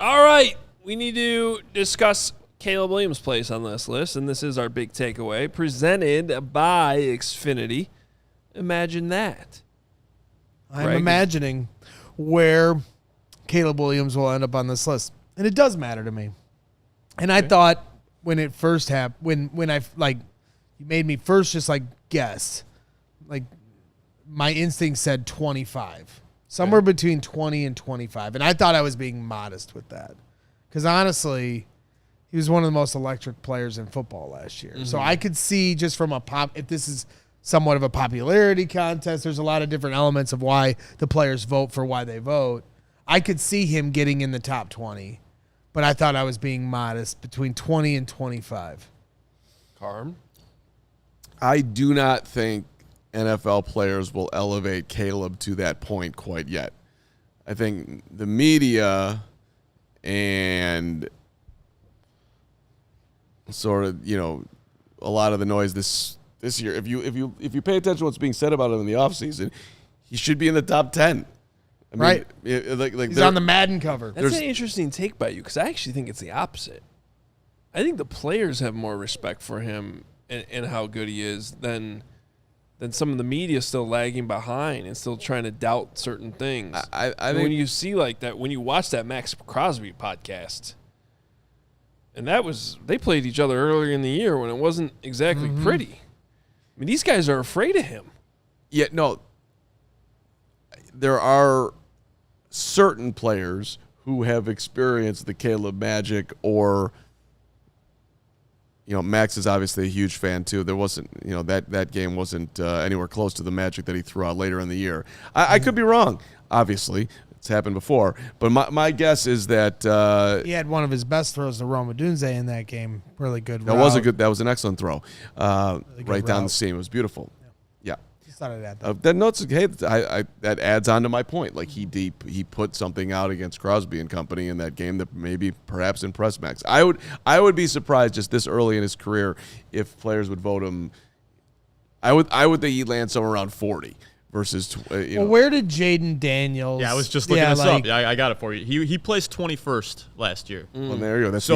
All right. We need to discuss Caleb Williams' place on this list, and this is our big takeaway, presented by Xfinity. Imagine that. I'm Greg? imagining where Caleb Williams will end up on this list. And it does matter to me. And I thought when it first happened, when I, like, you made me first just, like, guess. Like, my instinct said 25. Somewhere between 20 and 25. And I thought I was being modest with that. Because, honestly, he was one of the most electric players in football last year. Mm-hmm. So I could see just from if this is somewhat of a popularity contest, there's a lot of different elements of why the players vote for why they vote. I could see him getting in the top 20, but I thought I was being modest, between 20 and 25. Carm? I do not think NFL players will elevate Caleb to that point quite yet. I think the media and sort of, a lot of the noise this year. If you pay attention to what's being said about him in the offseason, he should be in the top 10. I mean, right. He's on the Madden cover. That's an interesting take by you, because I actually think it's the opposite. I think the players have more respect for him and how good he is than some of the media still lagging behind and still trying to doubt certain things. I think when you see like that, when you watch that Max Crosby podcast, and they played each other earlier in the year when it wasn't exactly pretty. I mean, these guys are afraid of him. Yeah, no. There are certain players who have experienced the Caleb magic, or Max is obviously a huge fan too. There wasn't, that game wasn't anywhere close to the magic that he threw out later in the year. I could be wrong, obviously. It's happened before. But my guess is that he had one of his best throws to Odunze in that game. Really good that route. That was an excellent throw. Really right down route. the seam. It was beautiful. Yeah. Just thought I'd add that. That adds on to my point. Like he put something out against Crosby and company in that game that maybe perhaps impressed Max. I would be surprised just this early in his career if players would vote him. I would think he'd land somewhere around 40 versus Well, where did Jaden Daniels? Yeah, I was just looking this up. Yeah, I got it for you. He placed 21st last year. Well, there you go. That's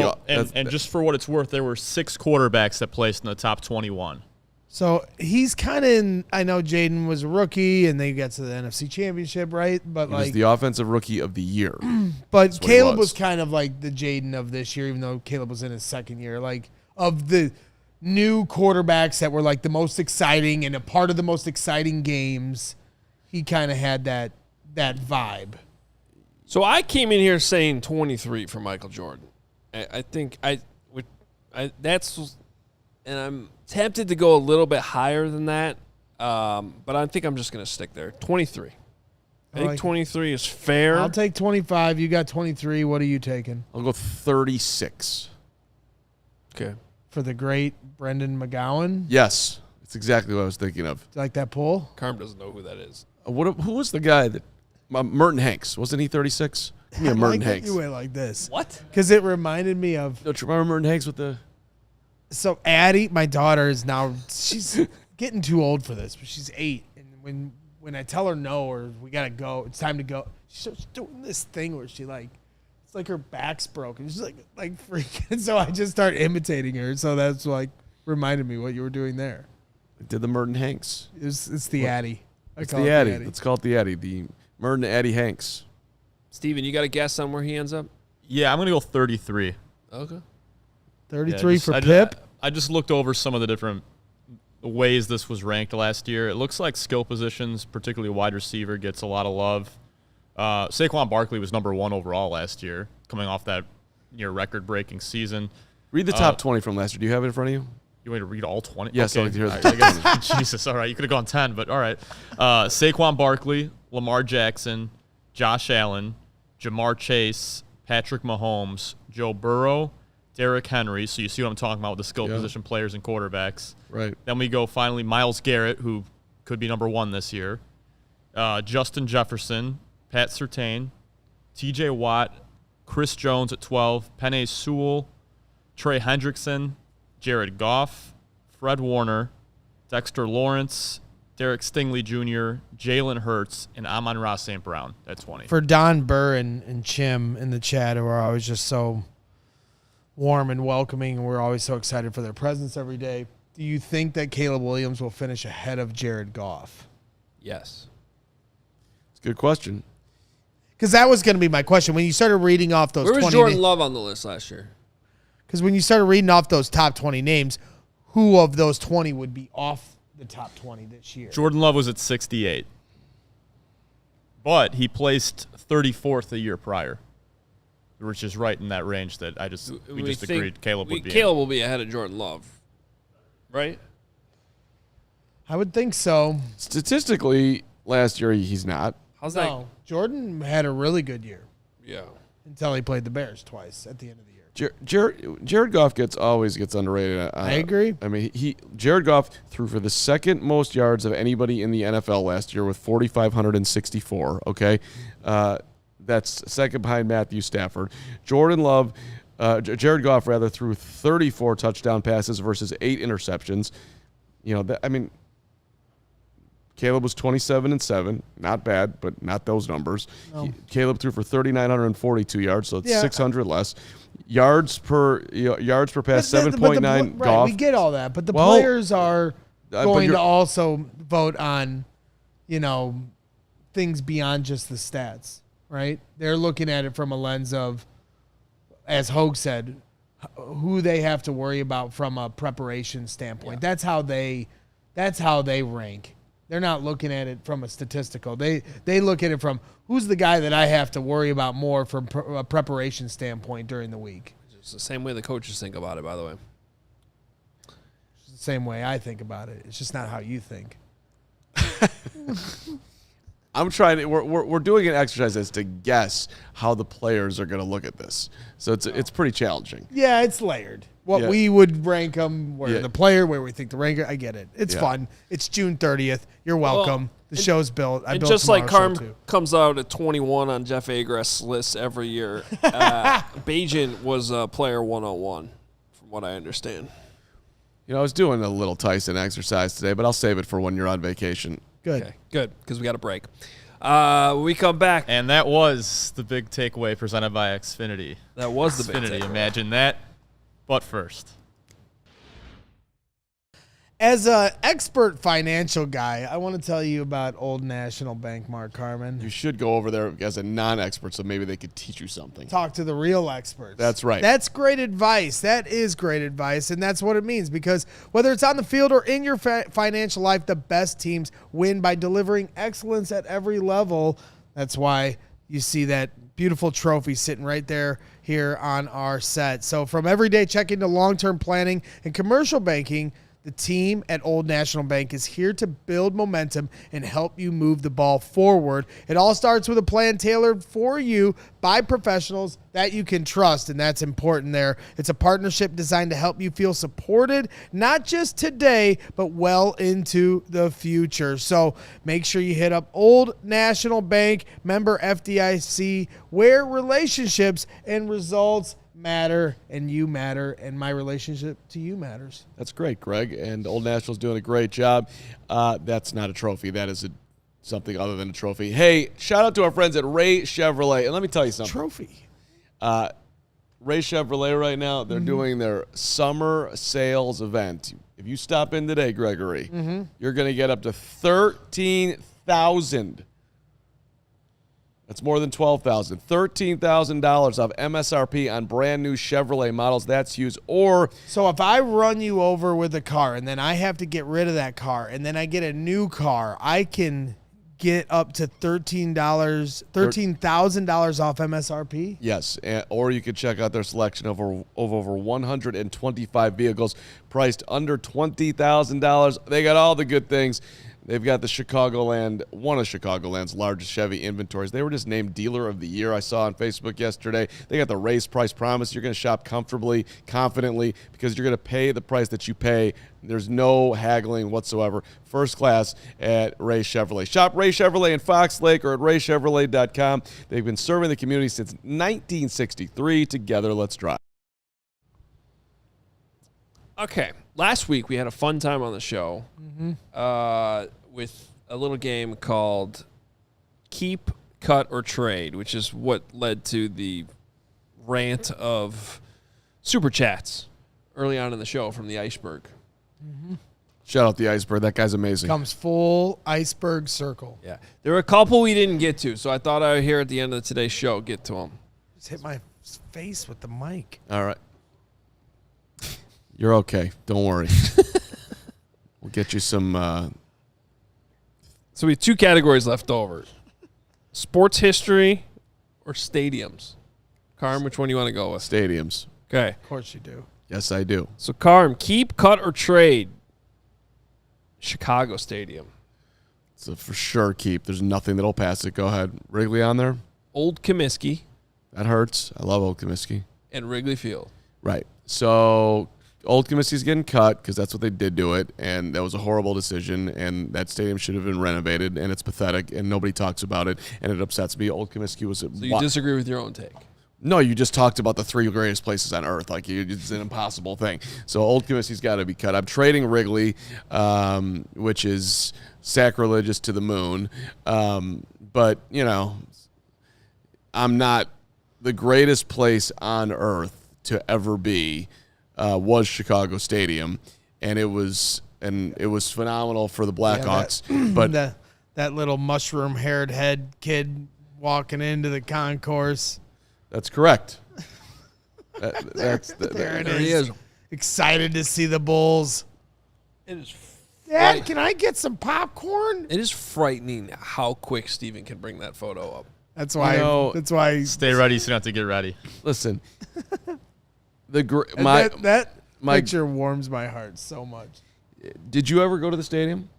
just for what it's worth, there were 6 quarterbacks that placed in the top 21. So he's kind of in. I know Jaden was a rookie, and they got to the NFC Championship, right? But he was the offensive rookie of the year. But Caleb was kind of like the Jaden of this year, even though Caleb was in his second year. Like, of the new quarterbacks that were like the most exciting and a part of the most exciting games, he kind of had that vibe. So I came in here saying 23 for Michael Jordan. I think and I'm tempted to go a little bit higher than that, but I think I'm just going to stick there. 23. I think 23 is fair. I'll take 25. You got 23. What are you taking? I'll go 36. Okay. For the great Brendan McGowan? Yes. That's exactly what I was thinking of. Like that pull? Carm doesn't know who that is. Who was the guy that Merton Hanks? Wasn't he 36? Yeah, Merton Hanks. You went like this. What? Because it reminded me of. Don't you remember Merton Hanks with the? So Addie, my daughter, is now, she's getting too old for this, but she's 8, and when I tell her no or we gotta go, it's time to go, she starts doing this thing where she it's like her back's broken. She's like freaking. So I just start imitating her. So that's reminded me what you were doing there. I did the Merton Hanks. It's the Addie. It's the Addie. Let's call it the Addie. The Merton Addie Hanks. Steven, you got a guess on where he ends up? Yeah, I'm gonna go 33. Okay. 33 for Pip. I just looked over some of the different ways this was ranked last year. It looks like skill positions, particularly wide receiver, gets a lot of love. Saquon Barkley was number 1 overall last year, coming off that near record-breaking season. Read the top 20 from last year. Do you have it in front of you? You want me to read all 20? Yes, okay. I'd like to hear All the right, I guess, Jesus, all right. You could have gone 10, but all right. Saquon Barkley, Lamar Jackson, Josh Allen, Jamar Chase, Patrick Mahomes, Joe Burrow, Derrick Henry. So you see what I'm talking about with the skill position players and quarterbacks. Right. Then we go finally Myles Garrett, who could be number 1 this year. Justin Jefferson, Pat Surtain, TJ Watt, Chris Jones at 12, Penei Sewell, Trey Hendrickson, Jared Goff, Fred Warner, Dexter Lawrence, Derek Stingley Jr., Jalen Hurts, and Amon-Ra St. Brown at 20. For Don Burr and Chim in the chat, who are always just so warm and welcoming, and we're always so excited for their presence every day, do you think that Caleb Williams will finish ahead of Jared Goff? Yes. It's a good question. Because that was going to be my question. When you started reading off those Where was 20 Jordan Love on the list last year? Because when you started reading off those top 20 names, who of those 20 would be off the top 20 this year? Jordan Love was at 68. But he placed 34th a year prior, which is right in that range that we just agreed Caleb would be. Caleb will be ahead of Jordan Love, right? I would think so. Statistically, last year he's not. How's that? No, Jordan had a really good year Yeah. until he played the Bears twice at the end of the year. Jared Goff always gets underrated. I agree. I mean, Jared Goff threw for the second most yards of anybody in the NFL last year with 4,564. Okay, that's second behind Matthew Stafford. Jared Goff threw 34 touchdown passes versus 8 interceptions. Caleb was 27-7, not bad, but not those numbers. No. Caleb threw for 3,942 yards, so it's 600 less. Yards per pass, 7.9. Goff. We get all that, but the players are going to also vote on, things beyond just the stats, right? They're looking at it from a lens of, as Hoge said, who they have to worry about from a preparation standpoint. Yeah. That's how they rank. They're not looking at it from a statistical. They look at it from who's the guy that I have to worry about more from a preparation standpoint during the week. It's the same way the coaches think about it, by the way. It's the same way I think about it. It's just not how you think. I'm trying to. We're doing an exercise as to guess how the players are going to look at this. So it's pretty challenging. Yeah, it's layered. We would rank them, where the player, where we think the ranker. I get it. It's fun. It's June 30th. You're welcome. The show's built. And just like Carman comes out at 21 on Jeff Agrest's list every year, Bajan was player 101, from what I understand. I was doing a little Tyson exercise today, but I'll save it for when you're on vacation. Good. Okay, good, because we got a break. We come back. And that was the big takeaway presented by Xfinity. That was the big Xfinity, takeaway. imagine that. But first, as an expert financial guy, I want to tell you about Old National Bank, Mark Carman. You should go over there as a non-expert, so maybe they could teach you something. Talk to the real experts. That's right. That's great advice. That is great advice, and that's what it means, because whether it's on the field or in your financial life, the best teams win by delivering excellence at every level. That's why you see that beautiful trophy sitting right there here on our set. So from everyday checking to long-term planning and commercial banking, the team at Old National Bank is here to build momentum and help you move the ball forward. It all starts with a plan tailored for you by professionals that you can trust, and that's important there. It's a partnership designed to help you feel supported, not just today, but well into the future. So make sure you hit up Old National Bank, member FDIC, where relationships and results matter, and you matter, and my relationship to you matters. That's great, Greg. And Old National's doing a great job. That's not a trophy. That is something other than a trophy. Hey, shout out to our friends at Ray Chevrolet. And let me tell you something. Trophy. Ray Chevrolet right now, they're doing their summer sales event. If you stop in today, Gregory, you're going to get up to $13,000. That's more than $12,000. $13,000 off MSRP on brand new Chevrolet models. That's used. Or so if I run you over with a car and then I have to get rid of that car and then I get a new car, I can get up to $13,000 off MSRP? Yes, or you could check out their selection of over 125 vehicles priced under $20,000. They got all the good things. They've got one of Chicagoland's largest Chevy inventories. They were just named Dealer of the Year, I saw on Facebook yesterday. They got the raise price promise. You're going to shop comfortably, confidently, because you're going to pay the price that you pay. There's no haggling whatsoever. First class at Ray Chevrolet. Shop Ray Chevrolet in Fox Lake or at raychevrolet.com. They've been serving the community since 1963. Together, let's drive. Okay, last week we had a fun time on the show with a little game called Keep, Cut, or Trade, which is what led to the rant of Super Chats early on in the show from the Iceberg. Shout out the Iceberg. That guy's amazing. Comes full iceberg circle. Yeah, there were a couple we didn't get to, so I thought I would here at the end of today's show get to them. Just hit my face with the mic. All right. You're okay. Don't worry. We'll get you some... So we have two categories left over. Sports history or stadiums? Carm, which one do you want to go with? stadiums. Okay. Of course you do. Yes, I do. So, Carm, keep, cut, or trade? Chicago Stadium. It's a for sure keep. There's nothing that'll pass it. Go ahead. Wrigley on there? Old Comiskey That hurts. I love Old Comiskey. and Wrigley Field. Right. So Old Comiskey's getting cut because that's what they did to it, and that was a horrible decision, and that stadium should have been renovated, and it's pathetic, and nobody talks about it, and it upsets me. Old Comiskey was... So you disagree with your own take? No, you just talked about the three greatest places on earth. Like, it's an impossible thing. So Old Comiskey's got to be cut. I'm trading Wrigley, which is sacrilegious to the moon. But, you know, I'm not the greatest place on earth to ever be was Chicago Stadium. And it was phenomenal for the Blackhawks. But that little mushroom-haired head kid walking into the concourse. That's correct. There it is. Excited to see the Bulls. It is. Dad, can I get some popcorn? It is frightening how quick Steven can bring that photo up. That's why. That's why. Stay ready, so you don't have to get ready. Listen, that picture warms my heart so much. Did you ever go to the stadium?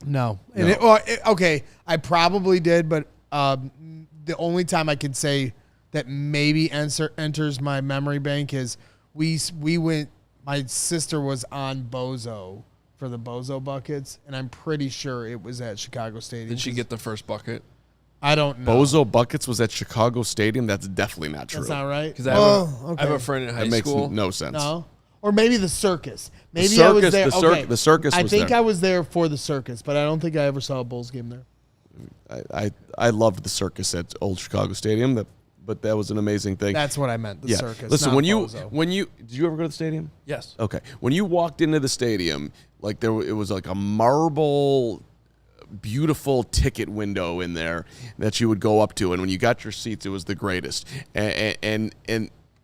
No. No. And okay, I probably did, but the only time I could say that maybe enters my memory bank is we went. My sister was on Bozo for the Bozo buckets, and I'm pretty sure it was at Chicago Stadium. Did she get the first bucket? I don't know. Bozo buckets was at Chicago Stadium. That's definitely not true. That's not right. Because I have a friend in high That makes school. no sense. No. Or maybe the circus. Maybe The I was circus- there. the cir- okay. the circus I was think there. I was there for the circus, but I don't think I ever saw a Bulls game there. I loved the circus at Old Chicago Stadium. But that was an amazing thing. That's what I meant. The circus. Listen, not when Bozo. you did you ever go to the stadium? Yes. Okay. When you walked into the stadium, like it was like a marble, beautiful ticket window in there that you would go up to, and when you got your seats, it was the greatest. And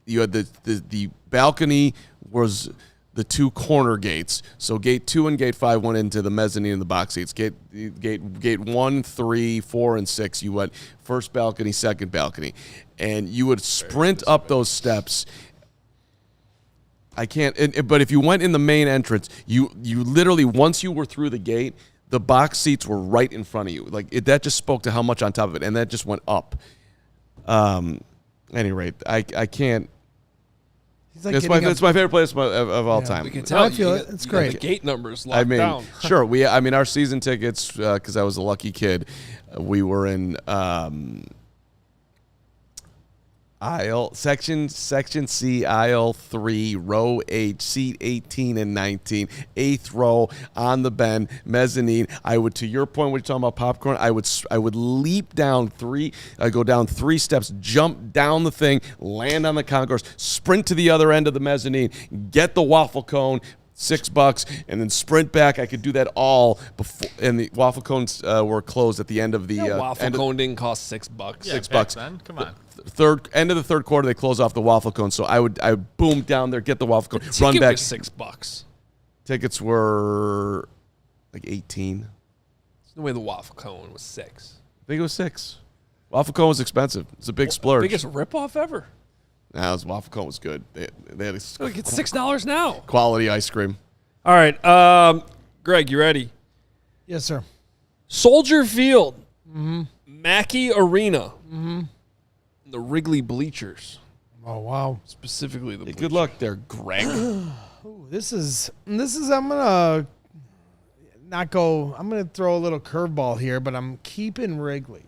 you had the balcony was the two corner gates. So gate 2 and gate 5 went into the mezzanine and the box seats. Gate 1, 3, 4, and 6, you went first balcony, second balcony. And you would sprint up those steps. I can't, but if you went in the main entrance, you literally, once you were through the gate, the box seats were right in front of you. Like that just spoke to how much on top of it, and that just went up. At any rate, I can't. Like it's my favorite place of all time. We can tell. I feel you it. got- It's you got great. The gate numbers locked down. Sure. Our season tickets, because I was a lucky kid, we were in section C, aisle 3, row H, seat 18 and 19, 8th row on the bend, mezzanine. I would, to your point when you're talking about popcorn, I would leap down go down 3 steps, jump down the thing, land on the concourse, sprint to the other end of the mezzanine, get the waffle cone, $6, and then sprint back. I could do that all before, and the waffle cones were closed at the end of the Waffle cone didn't cost $6. Yeah, $6. back then. Come on. End of the third quarter, they close off the waffle cone. So I would boom down there, get the waffle cone, run back. $6. Tickets were like 18. No way the waffle cone was $6. I think it was $6. Waffle cone was expensive. It's a big splurge. Biggest ripoff ever. Nah, waffle cone was good. They had Look, it's $6 now. quality ice cream. All right, Greg, you ready? Yes, sir. Soldier Field, Mackey Arena, the Wrigley bleachers, Oh wow. specifically the Hey, bleachers. good luck there, Greg. Ooh, this is. I'm gonna not go. I'm gonna throw a little curveball here, but I'm keeping Wrigley.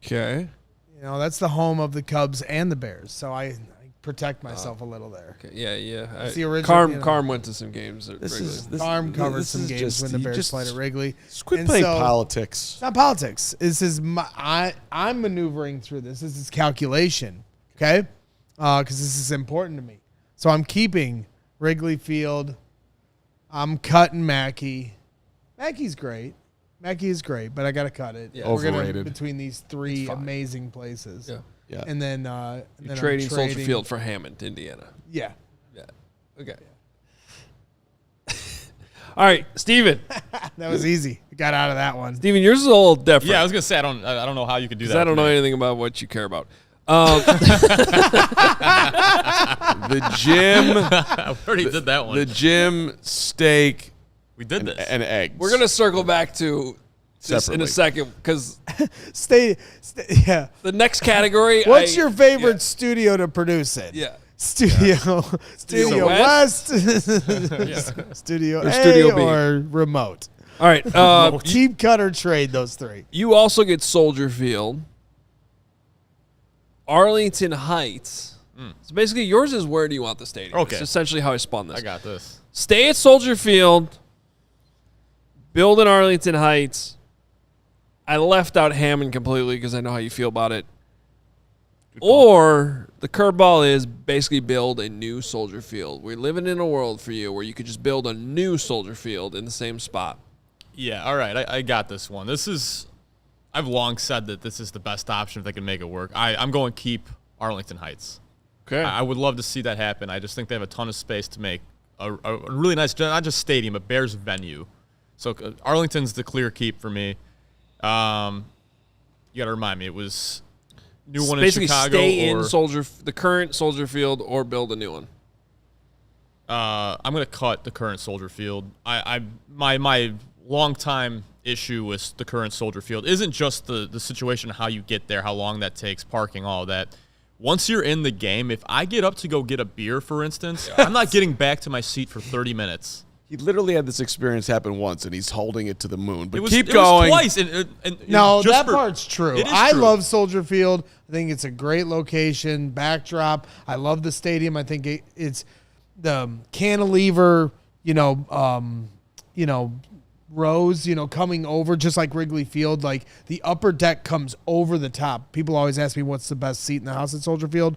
Okay. You know, that's the home of the Cubs and the Bears, so I protect myself a little there. Okay. Yeah. It's the original, Carm went to some games at This Wrigley. is this, Carm covered this some is games just- when the you Bears just played at Wrigley. Quit And playing so- politics. It's not politics. This is I'm maneuvering through this. This is calculation, okay? Because this is important to me. So I'm keeping Wrigley Field. I'm cutting Mackey. Mackey's great. Mackey is great, but I got to cut it. Yeah. We're gonna, Overrated. between these three It's fine. amazing places. Yeah. Yeah. And then, You're then I'm trading Soldier Field for Hammond, Indiana. Yeah. Yeah. Okay. All right, Steven. That was easy. Got out of that one. Steven, yours is a little different. Yeah, I was gonna say I don't know how you could do that. Because I don't with know me. anything about what you care about. The gym, I already did that one. the gym, steak, We did this. and eggs. We're going to circle back to this in a Separately. second because Stay. Yeah. the next category. What's your favorite studio to produce in? Yeah. Studio Studio West, West? Studio Or A, Studio B. or remote. All right. Keep, cut, or trade those three. You also get Soldier Field, Arlington Heights. So basically, yours is where do you want the stadium? Okay. It's essentially how I spun this. I got this. Stay at Soldier Field, build in Arlington Heights. I left out Hammond completely because I know how you feel about it. Or the curveball is basically build a new Soldier Field. We're living in a world for you where you could just build a new Soldier Field in the same spot. Yeah, all right. I got this one. I've long said that this is the best option if they can make it work. I'm going to keep Arlington Heights. Okay. I would love to see that happen. I just think they have a ton of space to make a really nice, not just stadium, but Bears venue. So Arlington's the clear keep for me. You got to remind me, it was new one in basically Chicago. stay or, in the current Soldier Field or build a new one. I'm going to cut the current Soldier Field. My long time issue with the current Soldier Field isn't just the situation, how you get there, how long that takes, parking, all that. Once you're in the game, if I get up to go get a beer, for instance, I'm not getting back to my seat for 30 minutes. He literally had this experience happen once, and he's holding it to the moon. But It was, keep it going. was twice. And No, just that for- part's true. It is I true. love Soldier Field. I think it's a great location, backdrop. I love the stadium. I think it's the cantilever, rows, coming over just like Wrigley Field. Like the upper deck comes over the top. People always ask me what's the best seat in the house at Soldier Field.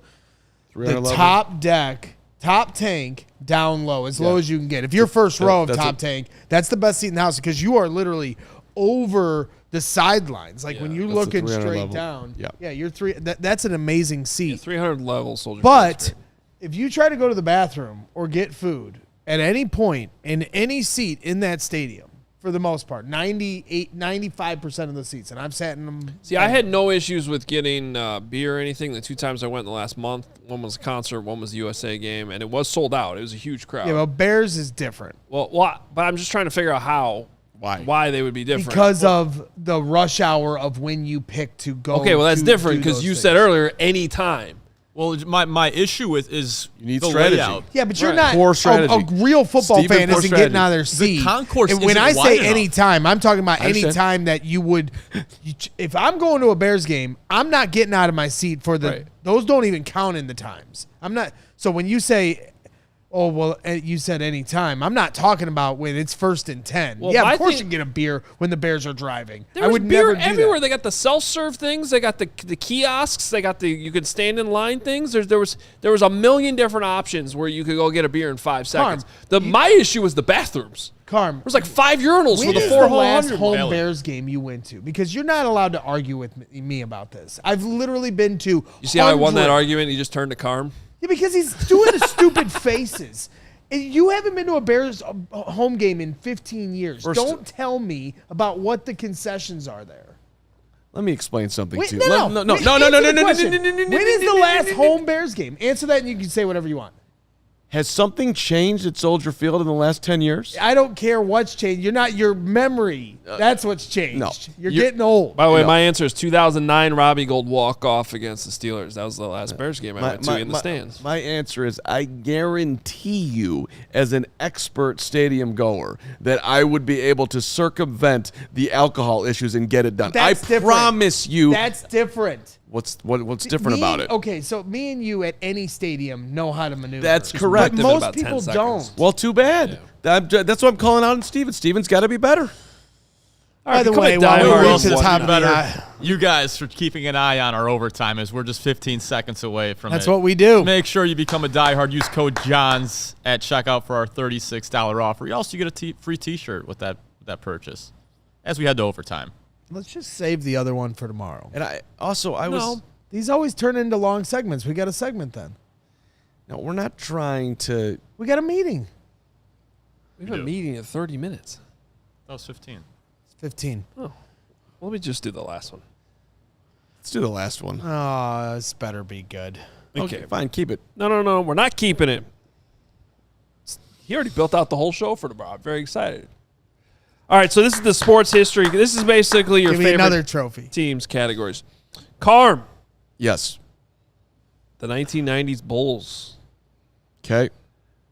The 311. top deck, top tank, down low, as low as you can get. If you're first row of that's top tank, that's the best seat in the house because you are literally over the sidelines. Like when you're That's the looking 300 straight level. down. Yeah. You're that's an amazing seat. 300 level Soldier Field. But if you try to go to the bathroom or get food at any point in any seat in that stadium, for the most part, 95% of the seats, and I've sat in them. See, I had no issues with getting beer or anything. The 2 times I went in the last month, one was a concert, one was the USA game, and it was sold out. It was a huge crowd. Yeah, but Bears is different Well, but I'm just trying to figure out why they would be different. because of the rush hour of when you pick to go. Okay, well, that's to different do because those you things. said earlier, any time. Well, my issue with is You need the strategy. layout. Yeah, but you're Right. not Poor a strategy. real football Steven, fan poor isn't strategy. getting out of their seat. concourse And when isn't I wide say enough. any time, I'm talking about I any understand. time that you would. If I'm going to a Bears game, I'm not getting out of my seat for the. Right. Those don't even count in the times. I'm not. So when you say, "Oh well," you said any time, I'm not talking about when it's 1st and 10. Well, yeah, I of course think- you can get a beer when the Bears are driving. There I was would beer never do everywhere. that. They got the self-serve things. They got the kiosks. They got you could stand in line things. There was a million different options where you could go get a beer in 5 seconds. My issue was the bathrooms. Carm, There was like 5 urinals when for the is 400. the last home Valid. Bears game you went to? Because you're not allowed to argue with me about this. I've literally been to. You see how I won that 100 argument? He just turned to Carm. Yeah, because he's doing the stupid faces. You haven't been to a Bears home game in 15 years. Don't tell me about what the concessions are there. Let me explain something Wait, to you. no. No. When is the last home Bears game? Answer that and you can say whatever you want. Has something changed at Soldier Field in the last 10 years? I don't care what's changed. You're not your memory. That's what's changed. No. You're getting old. By the way, my answer is 2009 Robbie Gold walk-off against the Steelers. That was the last Bears game I went to in the stands. My answer is I guarantee you, as an expert stadium goer, that I would be able to circumvent the alcohol issues and get it done. That's different. Promise you. That's different. What's different about it? Okay, so me and you at any stadium know how to maneuver. That's correct. But most people don't. Well, too bad. Yeah. That's what I'm calling out on Steven. Steven's got to be better. By the way, while we reach the top of the you guys for keeping an eye on our overtime as we're just 15 seconds away from That's it. what we do. Make sure you become a diehard. Use code JOHNS at checkout for our $36 offer. You also get a free T-shirt with that purchase as we head to overtime. Let's just save the other one for tomorrow. And These always turn into long segments. We got a segment then. No, we're not trying to. We got a meeting. We have a meeting in 30 minutes. That was 15. It's 15. Oh, let me just do the last one. Let's do the last one. Oh, this better be good. Okay, fine. Keep it. No. We're not keeping it. He already built out the whole show for tomorrow. I'm very excited. All right, so this is the sports history. This is basically your favorite another trophy teams categories. Carm. Yes. The 1990s Bulls. Okay.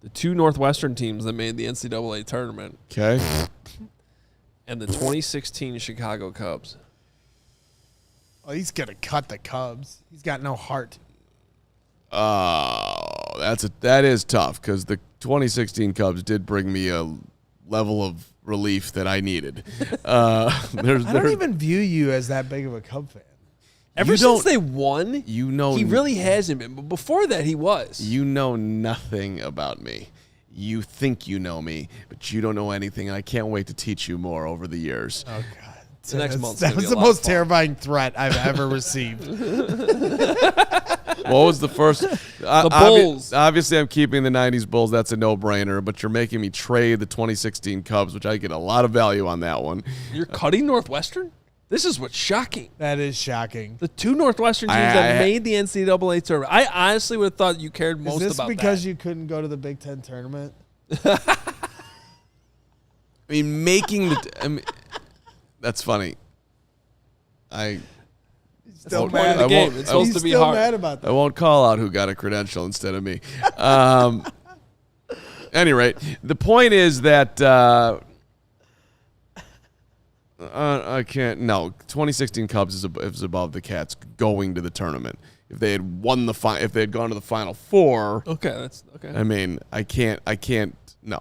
The two Northwestern teams that made the NCAA tournament. Okay. And the 2016 Chicago Cubs. Oh, he's going to cut the Cubs. He's got no heart. Oh, that is tough because the 2016 Cubs did bring me a level of relief that I needed. I don't even view you as that big of a Cub fan. Ever since they won, he he really hasn't been. But before that, he was. You know nothing about me. You think you know me, but you don't know anything. And I can't wait to teach you more over the years. Oh, God. The next month's that was the most terrifying threat I've ever received. What was the first? The Bulls. Obviously, I'm keeping the 90s Bulls. That's a no-brainer. But you're making me trade the 2016 Cubs, which I get a lot of value on that one. You're cutting Northwestern? This is what's shocking. That is shocking. The two Northwestern teams that made the NCAA tournament. I honestly would have thought you cared most about that. Is this because you couldn't go to the Big Ten tournament? I mean, that's funny. Still mad. The game. It's supposed to be hard. Mad about that. I won't call out who got a credential instead of me. Any rate, the point is that I can't. No, 2016 Cubs is above the Cats going to the tournament. If they had won if they had gone to the Final Four. Okay, that's okay. I mean, I can't. No.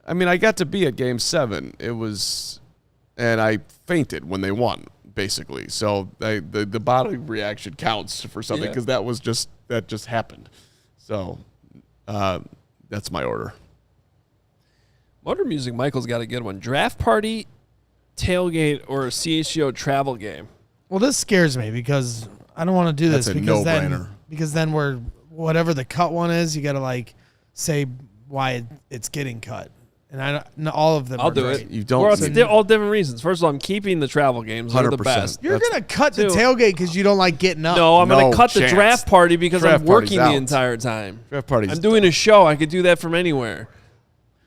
I mean, I got to be at Game 7. And I fainted when they won, basically. So the body reaction counts for something because that just happened. So that's my order. Motor Music Michael's got a good one. Draft party, tailgate, or a CHGO travel game? Well, this scares me because I don't want to do this. That's a no-brainer. Because then we're whatever the cut one is, you got to say why it's getting cut. And all of them I'll are do great. it. You don't. They're all different reasons. First of all, I'm keeping the travel games. They're the 100%. best. You're going to cut the tailgate because you don't like getting up. No, I'm going to cut chance. the draft party because Draft I'm working party's the out. entire time. Draft party's I'm doing a show. I could do that from anywhere.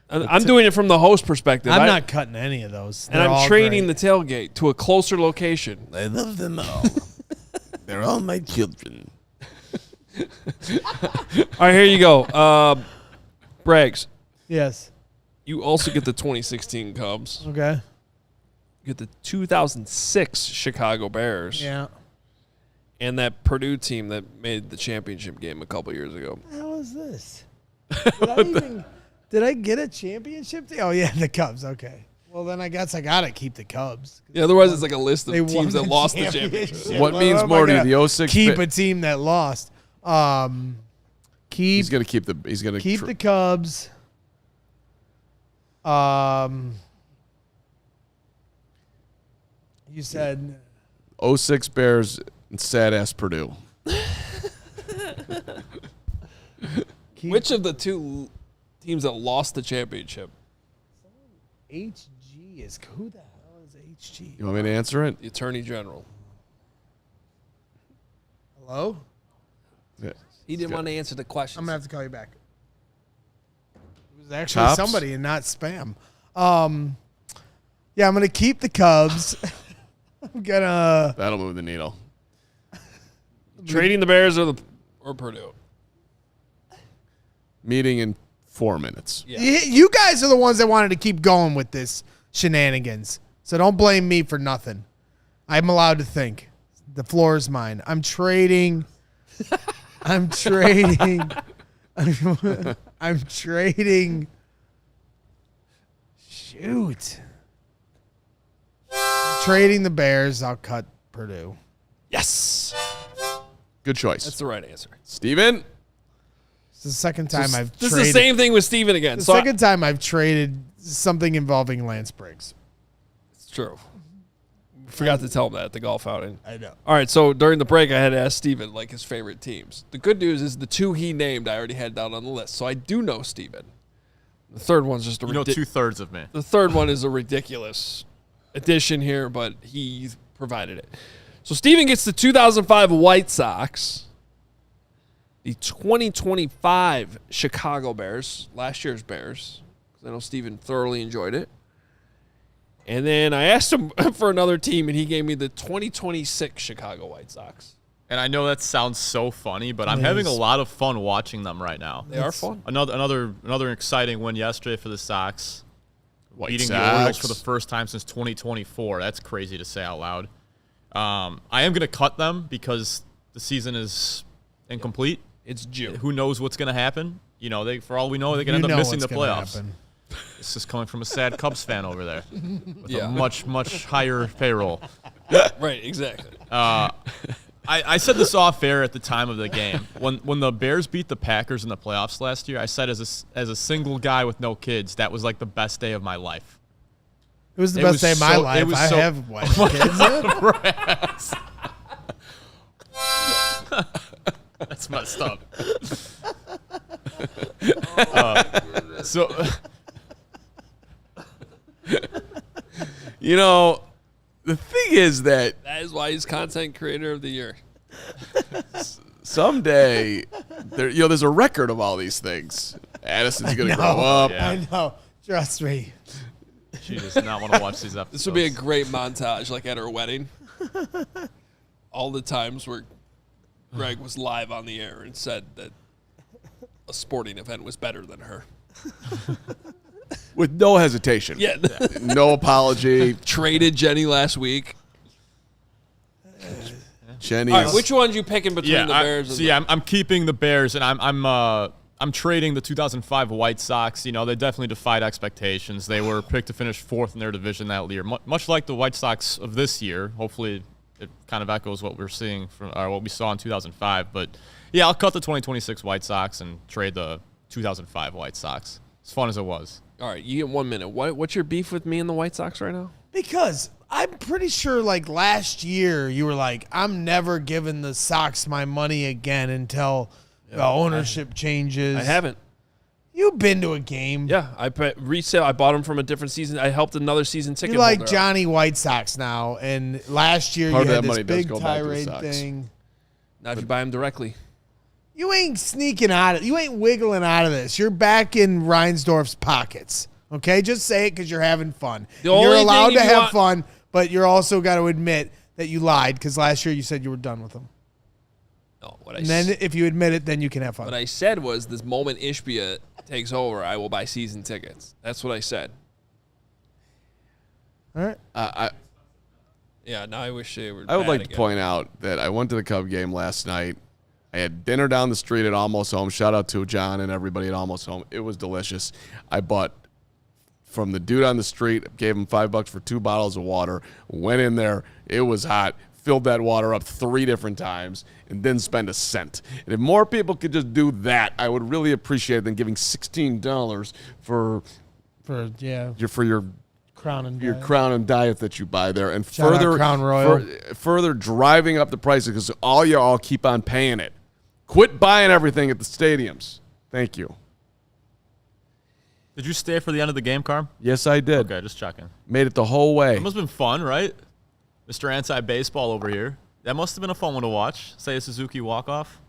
I'm doing it from the host perspective. I'm not cutting any of those. And I'm trading the tailgate to a closer location. I love them all. They're all my children. All right, here you go. Braggs. Yes. You also get the 2016 Cubs. Okay. You get the 2006 Chicago Bears. Yeah. And that Purdue team that made the championship game a couple years ago. How is this? Did I get a championship? Oh, yeah, the Cubs. Okay. Well, then I guess I got to keep the Cubs. Yeah, otherwise it's like a list of They teams that won the lost the championship. championship. What Well, means am I more to you, gonna the 06? Keep a team that lost. He's going to keep the. He's going to keep the Cubs. You said 06 Bears and sad ass Purdue. Which of the two teams that lost the championship. HG is who the hell is HG? You want me to answer it? The Attorney General. Hello? Yeah. He didn't want to answer the question. I'm gonna have to call you back. It was actually Chops? somebody and not spam. Yeah, I'm gonna keep the Cubs. I'm gonna That'll move the needle. Trading the Bears or Purdue. Meeting in 4 minutes. Yeah. You guys are the ones that wanted to keep going with this shenanigans. So don't blame me for nothing. I'm allowed to think. The floor is mine. I'm trading. I'm trading. I'm trading. Shoot. Trading the Bears. I'll cut Purdue. Yes. Good choice. That's the right answer. Steven? It's the second time I've This traded. is the same thing with Steven again. The So second time I've traded something involving Lance Briggs. it's true. Forgot to tell him that at the golf outing. I know. All right, so during the break, I had to ask Steven, like, his favorite teams. The good news is the two he named I already had down on the list, so I do know Steven. The third one's just a You know 2/3 of me. The third one is a ridiculous addition here, but he provided it. So Steven gets the 2005 White Sox, the 2025 Chicago Bears, last year's Bears, because I know Steven thoroughly enjoyed it. And then I asked him for another team, and he gave me the 2026 Chicago White Sox. And I know that sounds so funny, but I'm having a lot of fun watching them right now. They are fun. Another exciting win yesterday for the Sox. Beating the Sox. Orioles for the first time since 2024. That's crazy to say out loud. I am going to cut them because the season is incomplete. It's June. Who knows what's going to happen? You know, for all we know, they can end up missing the playoffs. Happen. This is coming from a sad Cubs fan over there with Yeah. a much higher payroll. Right, exactly. I said this off air at the time of the game. When the Bears beat the Packers in the playoffs last year, I said as a single guy with no kids, that was like the best day of my life. It was the It best was day of my so- life. it was I so- have kids. That's messed up. So You know, the thing is that That is why he's Content Creator of the Year. someday, there's a record of all these things. Addison's going to grow up. Yeah. I know. Trust me. she does not want to watch these episodes. This would be a great montage, like at her wedding. All the times where Greg was live on the air and said that a sporting event was better than her. With no hesitation. Yeah. No apology. Traded Jenny last week. Jenny's. All right, which ones you picking between the Bears and I'm keeping the Bears, and I'm trading the 2005 White Sox. You know, they definitely defied expectations. They were picked to finish fourth in their division that year, much like the White Sox of this year. Hopefully, it kind of echoes what we're seeing or what we saw in 2005. But yeah, I'll cut the 2026 White Sox and trade the 2005 White Sox. As fun as it was. All right, you get 1 minute. What's your beef with me and the White Sox right now? Because I'm pretty sure, like, last year, you were like, I'm never giving the Sox my money again until the ownership changes. I haven't. You've been to a game. Yeah, I resale. I bought them from a different season. I helped another season ticket You're like holder out. Johnny White Sox now. And last year, Part you of had that this money does big go back to the tirade Sox. thing. Now if you buy them directly. You ain't sneaking out of it. You ain't wiggling out of this. You're back in Reinsdorf's pockets. Okay? Just say it because you're having fun. The You're only allowed thing to you have want- fun, but you're also got to admit that you lied because last year you said you were done with them. No, And then if you admit it, then you can have fun. what I said was this moment Ishbia takes over, I will buy season tickets. That's what I said. All right. Yeah, now I wish they were I would bad like to again. point out that I went to the Cub game last night. I had dinner down the street at Almost Home. Shout out to John and everybody at Almost Home. It was delicious. I bought from the dude on the street, gave him $5 for 2 bottles of water, went in there. It was hot. Filled that water up 3 different times and didn't spend a cent. And if more people could just do that, I would really appreciate it than giving $16 for your Crown and your Diet. Crown and Diet that you buy there, and Shout out further Crown Royal. further driving up the prices because y'all keep on paying it. Quit buying everything at the stadiums. Thank you. Did you stay for the end of the game, Carm? Yes, I did. Okay, just checking. Made it the whole way. It must have been fun, right? Mr. Anti-Baseball over here. That must have been a fun one to watch. Say a Suzuki walk-off.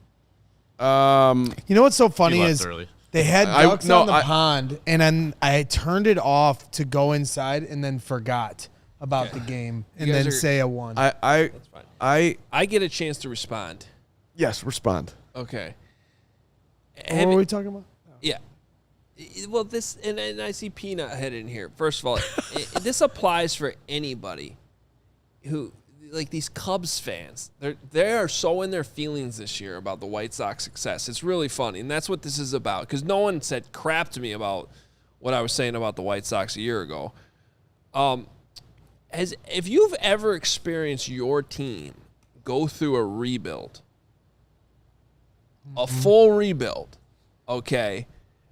You know what's so funny He left is early. they had ducks on the pond, and then I turned it off to go inside and then forgot about the game and then say a one. That's fine. I get a chance to respond. Yes, respond. Okay. What were we talking about? Yeah. Well, this, and I see Peanut Head in here. First of all, this applies for anybody who, like these Cubs fans, they are so in their feelings this year about the White Sox success. It's really funny, and that's what this is about, because no one said crap to me about what I was saying about the White Sox a year ago. If you've ever experienced your team go through a rebuild, a full rebuild, okay,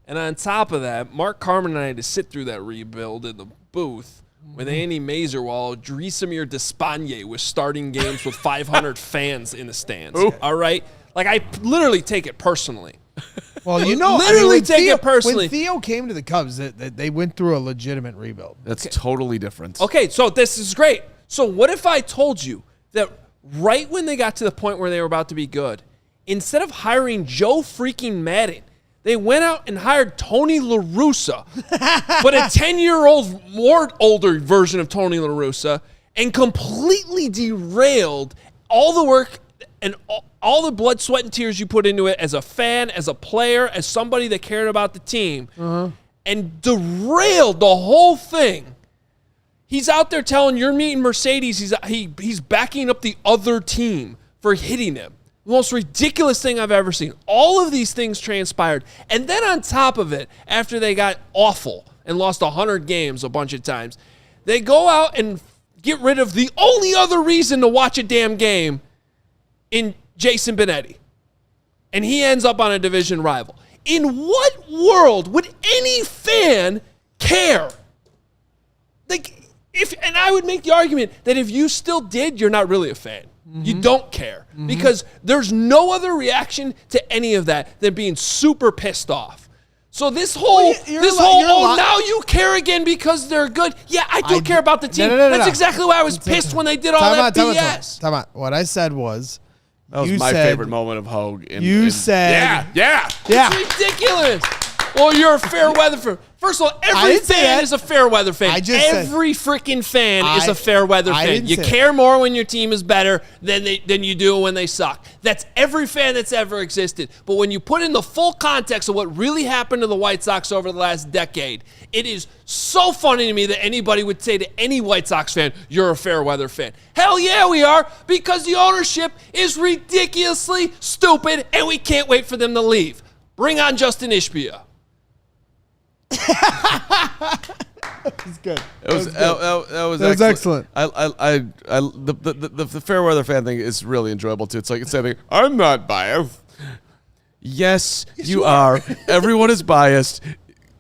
and on top of that, Mark Carman and I had to sit through that rebuild in the booth with Andy Mazer while Dreesemir Despaigne was starting games with 500 fans in the stands. Ooh. All right? Like, I literally take it personally. Well, take it personally. When Theo came to the Cubs, they went through a legitimate rebuild. That's totally different. Okay, so this is great. So what if I told you that right when they got to the point where they were about to be good, instead of hiring Joe freaking Madden, they went out and hired Tony La Russa, but a 10-year-old, more older version of Tony La Russa, and completely derailed all the work and all the blood, sweat, and tears you put into it as a fan, as a player, as somebody that cared about the team, and derailed the whole thing. He's out there telling you're meeting Mercedes, he's backing up the other team for hitting him. The most ridiculous thing I've ever seen. All of these things transpired. And then on top of it, after they got awful and lost 100 games a bunch of times, they go out and get rid of the only other reason to watch a damn game in Jason Benetti. And he ends up on a division rival. In what world would any fan care? And I would make the argument that if you still did, you're not really a fan. You don't care because there's no other reaction to any of that than being super pissed off. So this whole, now you care again because they're good. Yeah, I do care about the team. That's exactly why I was pissed when they did all that BS. Time out. What I said was, that was my favorite moment of Hoge. Said, yeah. It's ridiculous. Well, you're a fair weather fan. First of all, every fan is a fair weather fan. Every freaking fan is a fair weather fan. You care more when your team is better than you do when they suck. That's every fan that's ever existed. But when you put in the full context of what really happened to the White Sox over the last decade, it is so funny to me that anybody would say to any White Sox fan, you're a fair weather fan. Hell yeah, we are, because the ownership is ridiculously stupid, and we can't wait for them to leave. Bring on Justin Ishbia. That was good. That was excellent. The fair weather fan thing is really enjoyable too. It's like saying, I'm not biased. Yes, you are. Everyone is biased.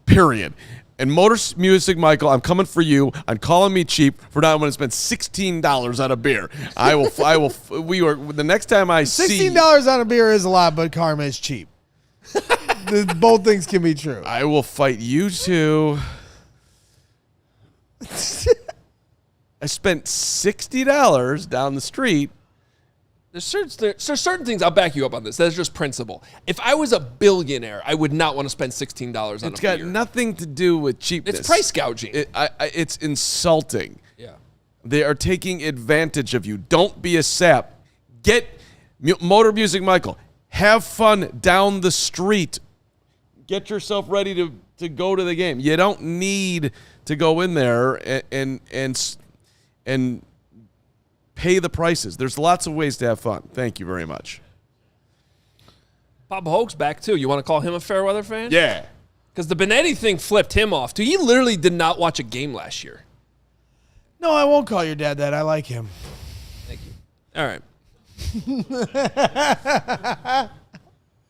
Period. And Motor Music Michael, I'm coming for you. I'm calling me cheap for not wanting to spend $16 on a beer. I will. The next time I see $16 on a beer is a lot, but karma is cheap. Both things can be true. I will fight you two. I spent $60 down the street. There's certain things, I'll back you up on this. That's just principle. If I was a billionaire, I would not want to spend $16 on a beer. It's got nothing to do with cheapness. It's price gouging. It's insulting. Yeah. They are taking advantage of you. Don't be a sap. Get Motor Music Michael. Have fun down the street. Get yourself ready to go to the game. You don't need to go in there and pay the prices. There's lots of ways to have fun. Thank you very much. Bob Hoge's back too. You want to call him a fair weather fan? Yeah. Because the Benetti thing flipped him off too. He literally did not watch a game last year. No, I won't call your dad that. I like him. Thank you. All right.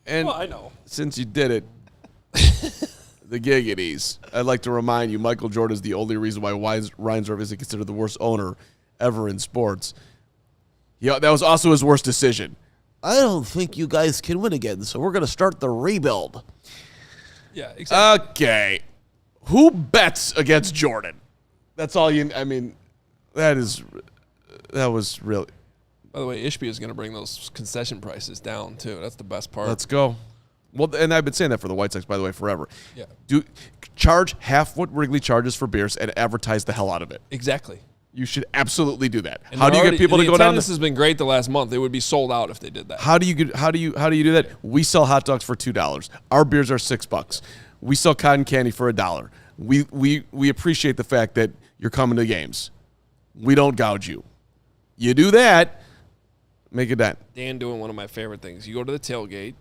And I know. Since you did it, the Giggities, I'd like to remind you, Michael Jordan is the only reason why Reinsdorf isn't considered the worst owner ever in sports. Yeah, that was also his worst decision. I don't think you guys can win again, so we're going to start the rebuild. Yeah, exactly. Okay. Who bets against Jordan? That's all you. I mean, that was really. By the way, Ishbia is going to bring those concession prices down too. That's the best part. Let's go. Well, and I've been saying that for the White Sox, by the way, forever. Yeah. Charge half what Wrigley charges for beers and advertise the hell out of it. Exactly. You should absolutely do that. And how do you get people to go down? The attendance has been great the last month. It would be sold out if they did that. How do you do that? We sell hot dogs for $2. Our beers are $6. We sell cotton candy for $1. We appreciate the fact that you're coming to games. We don't gouge you. You do that, make it dent. Dan doing one of my favorite things. You go to the tailgate,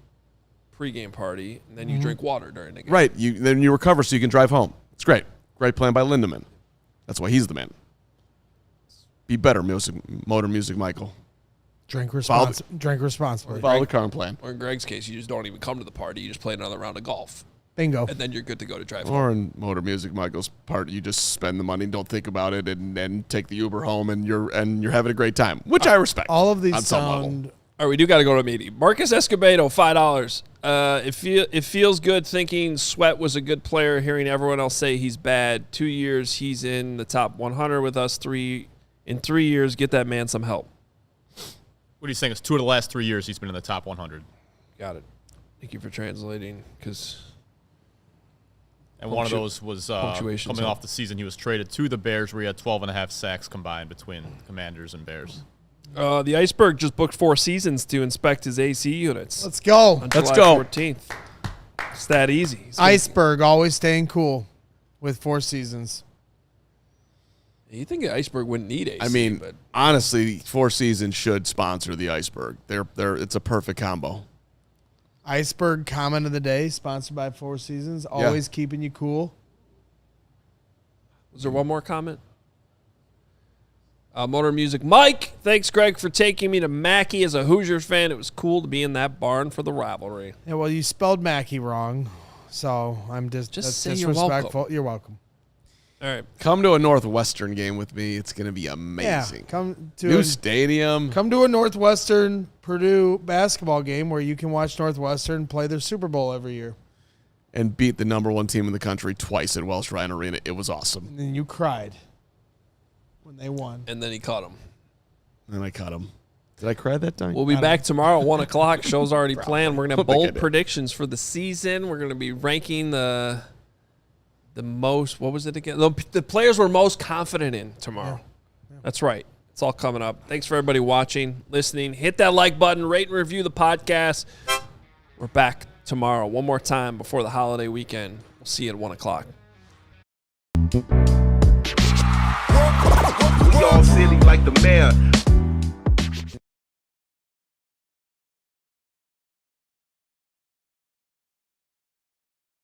pregame party, and then you drink water during the game. Right. Then you recover so you can drive home. It's great. Great plan by Lindemann. That's why he's the man. Be better, Motor Music Michael. Drink responsibly. Follow the Carman plan. Or in Greg's case, you just don't even come to the party. You just play another round of golf. Bingo. And then you're good to go to drive home. Or in Motor Music Michael's part, you just spend the money, don't think about it, and then take the Uber home, and you're having a great time, which I respect. All of these on some level. sound. All right, we do got to go to a meeting. Marcus Escobedo, $5. It feels good thinking Sweat was a good player, hearing everyone else say he's bad. 2 years, he's in the top 100 with us. In 3 years, get that man some help. What are you saying? It's 2 of the last 3 years he's been in the top 100. Got it. Thank you for translating, because... And one of those was coming off the season he was traded to the Bears, where he had 12.5 sacks combined between Commanders and Bears. The Iceberg just booked 4 seasons to inspect his AC units. Let's go. On Let's July go. 14th. It's that easy. Iceberg always staying cool with 4 seasons. You think the Iceberg wouldn't need AC? I mean, but honestly, 4 Seasons should sponsor the Iceberg. It's a perfect combo. Iceberg comment of the day, sponsored by 4 Seasons. Always keeping you cool. was there one more comment? Motor Music. Mike, thanks, Greg, for taking me to Mackey as a Hoosiers fan. It was cool to be in that barn for the rivalry. Yeah, well, you spelled Mackey wrong, so I'm just say you're disrespectful. welcome. You're welcome. All right. Come to a Northwestern game with me. It's going to be amazing. Yeah, come to New stadium. Come to a Northwestern Purdue basketball game where you can watch Northwestern play their Super Bowl every year. And beat the #1 team in the country twice at Welsh Ryan Arena. It was awesome. And you cried when they won. And then he caught him. And I caught him. Did I cry that time? We'll be back tomorrow at 1 o'clock. Show's already planned. We're going to have Don't think I bold did. predictions for the season. We're going to be ranking the most, what was it again? The players we're most confident in tomorrow. Yeah. That's right. It's all coming up. Thanks for everybody watching, listening. Hit that like button, rate and review the podcast. We're back tomorrow one more time before the holiday weekend. We'll see you at 1 o'clock. We all silly like the mayor.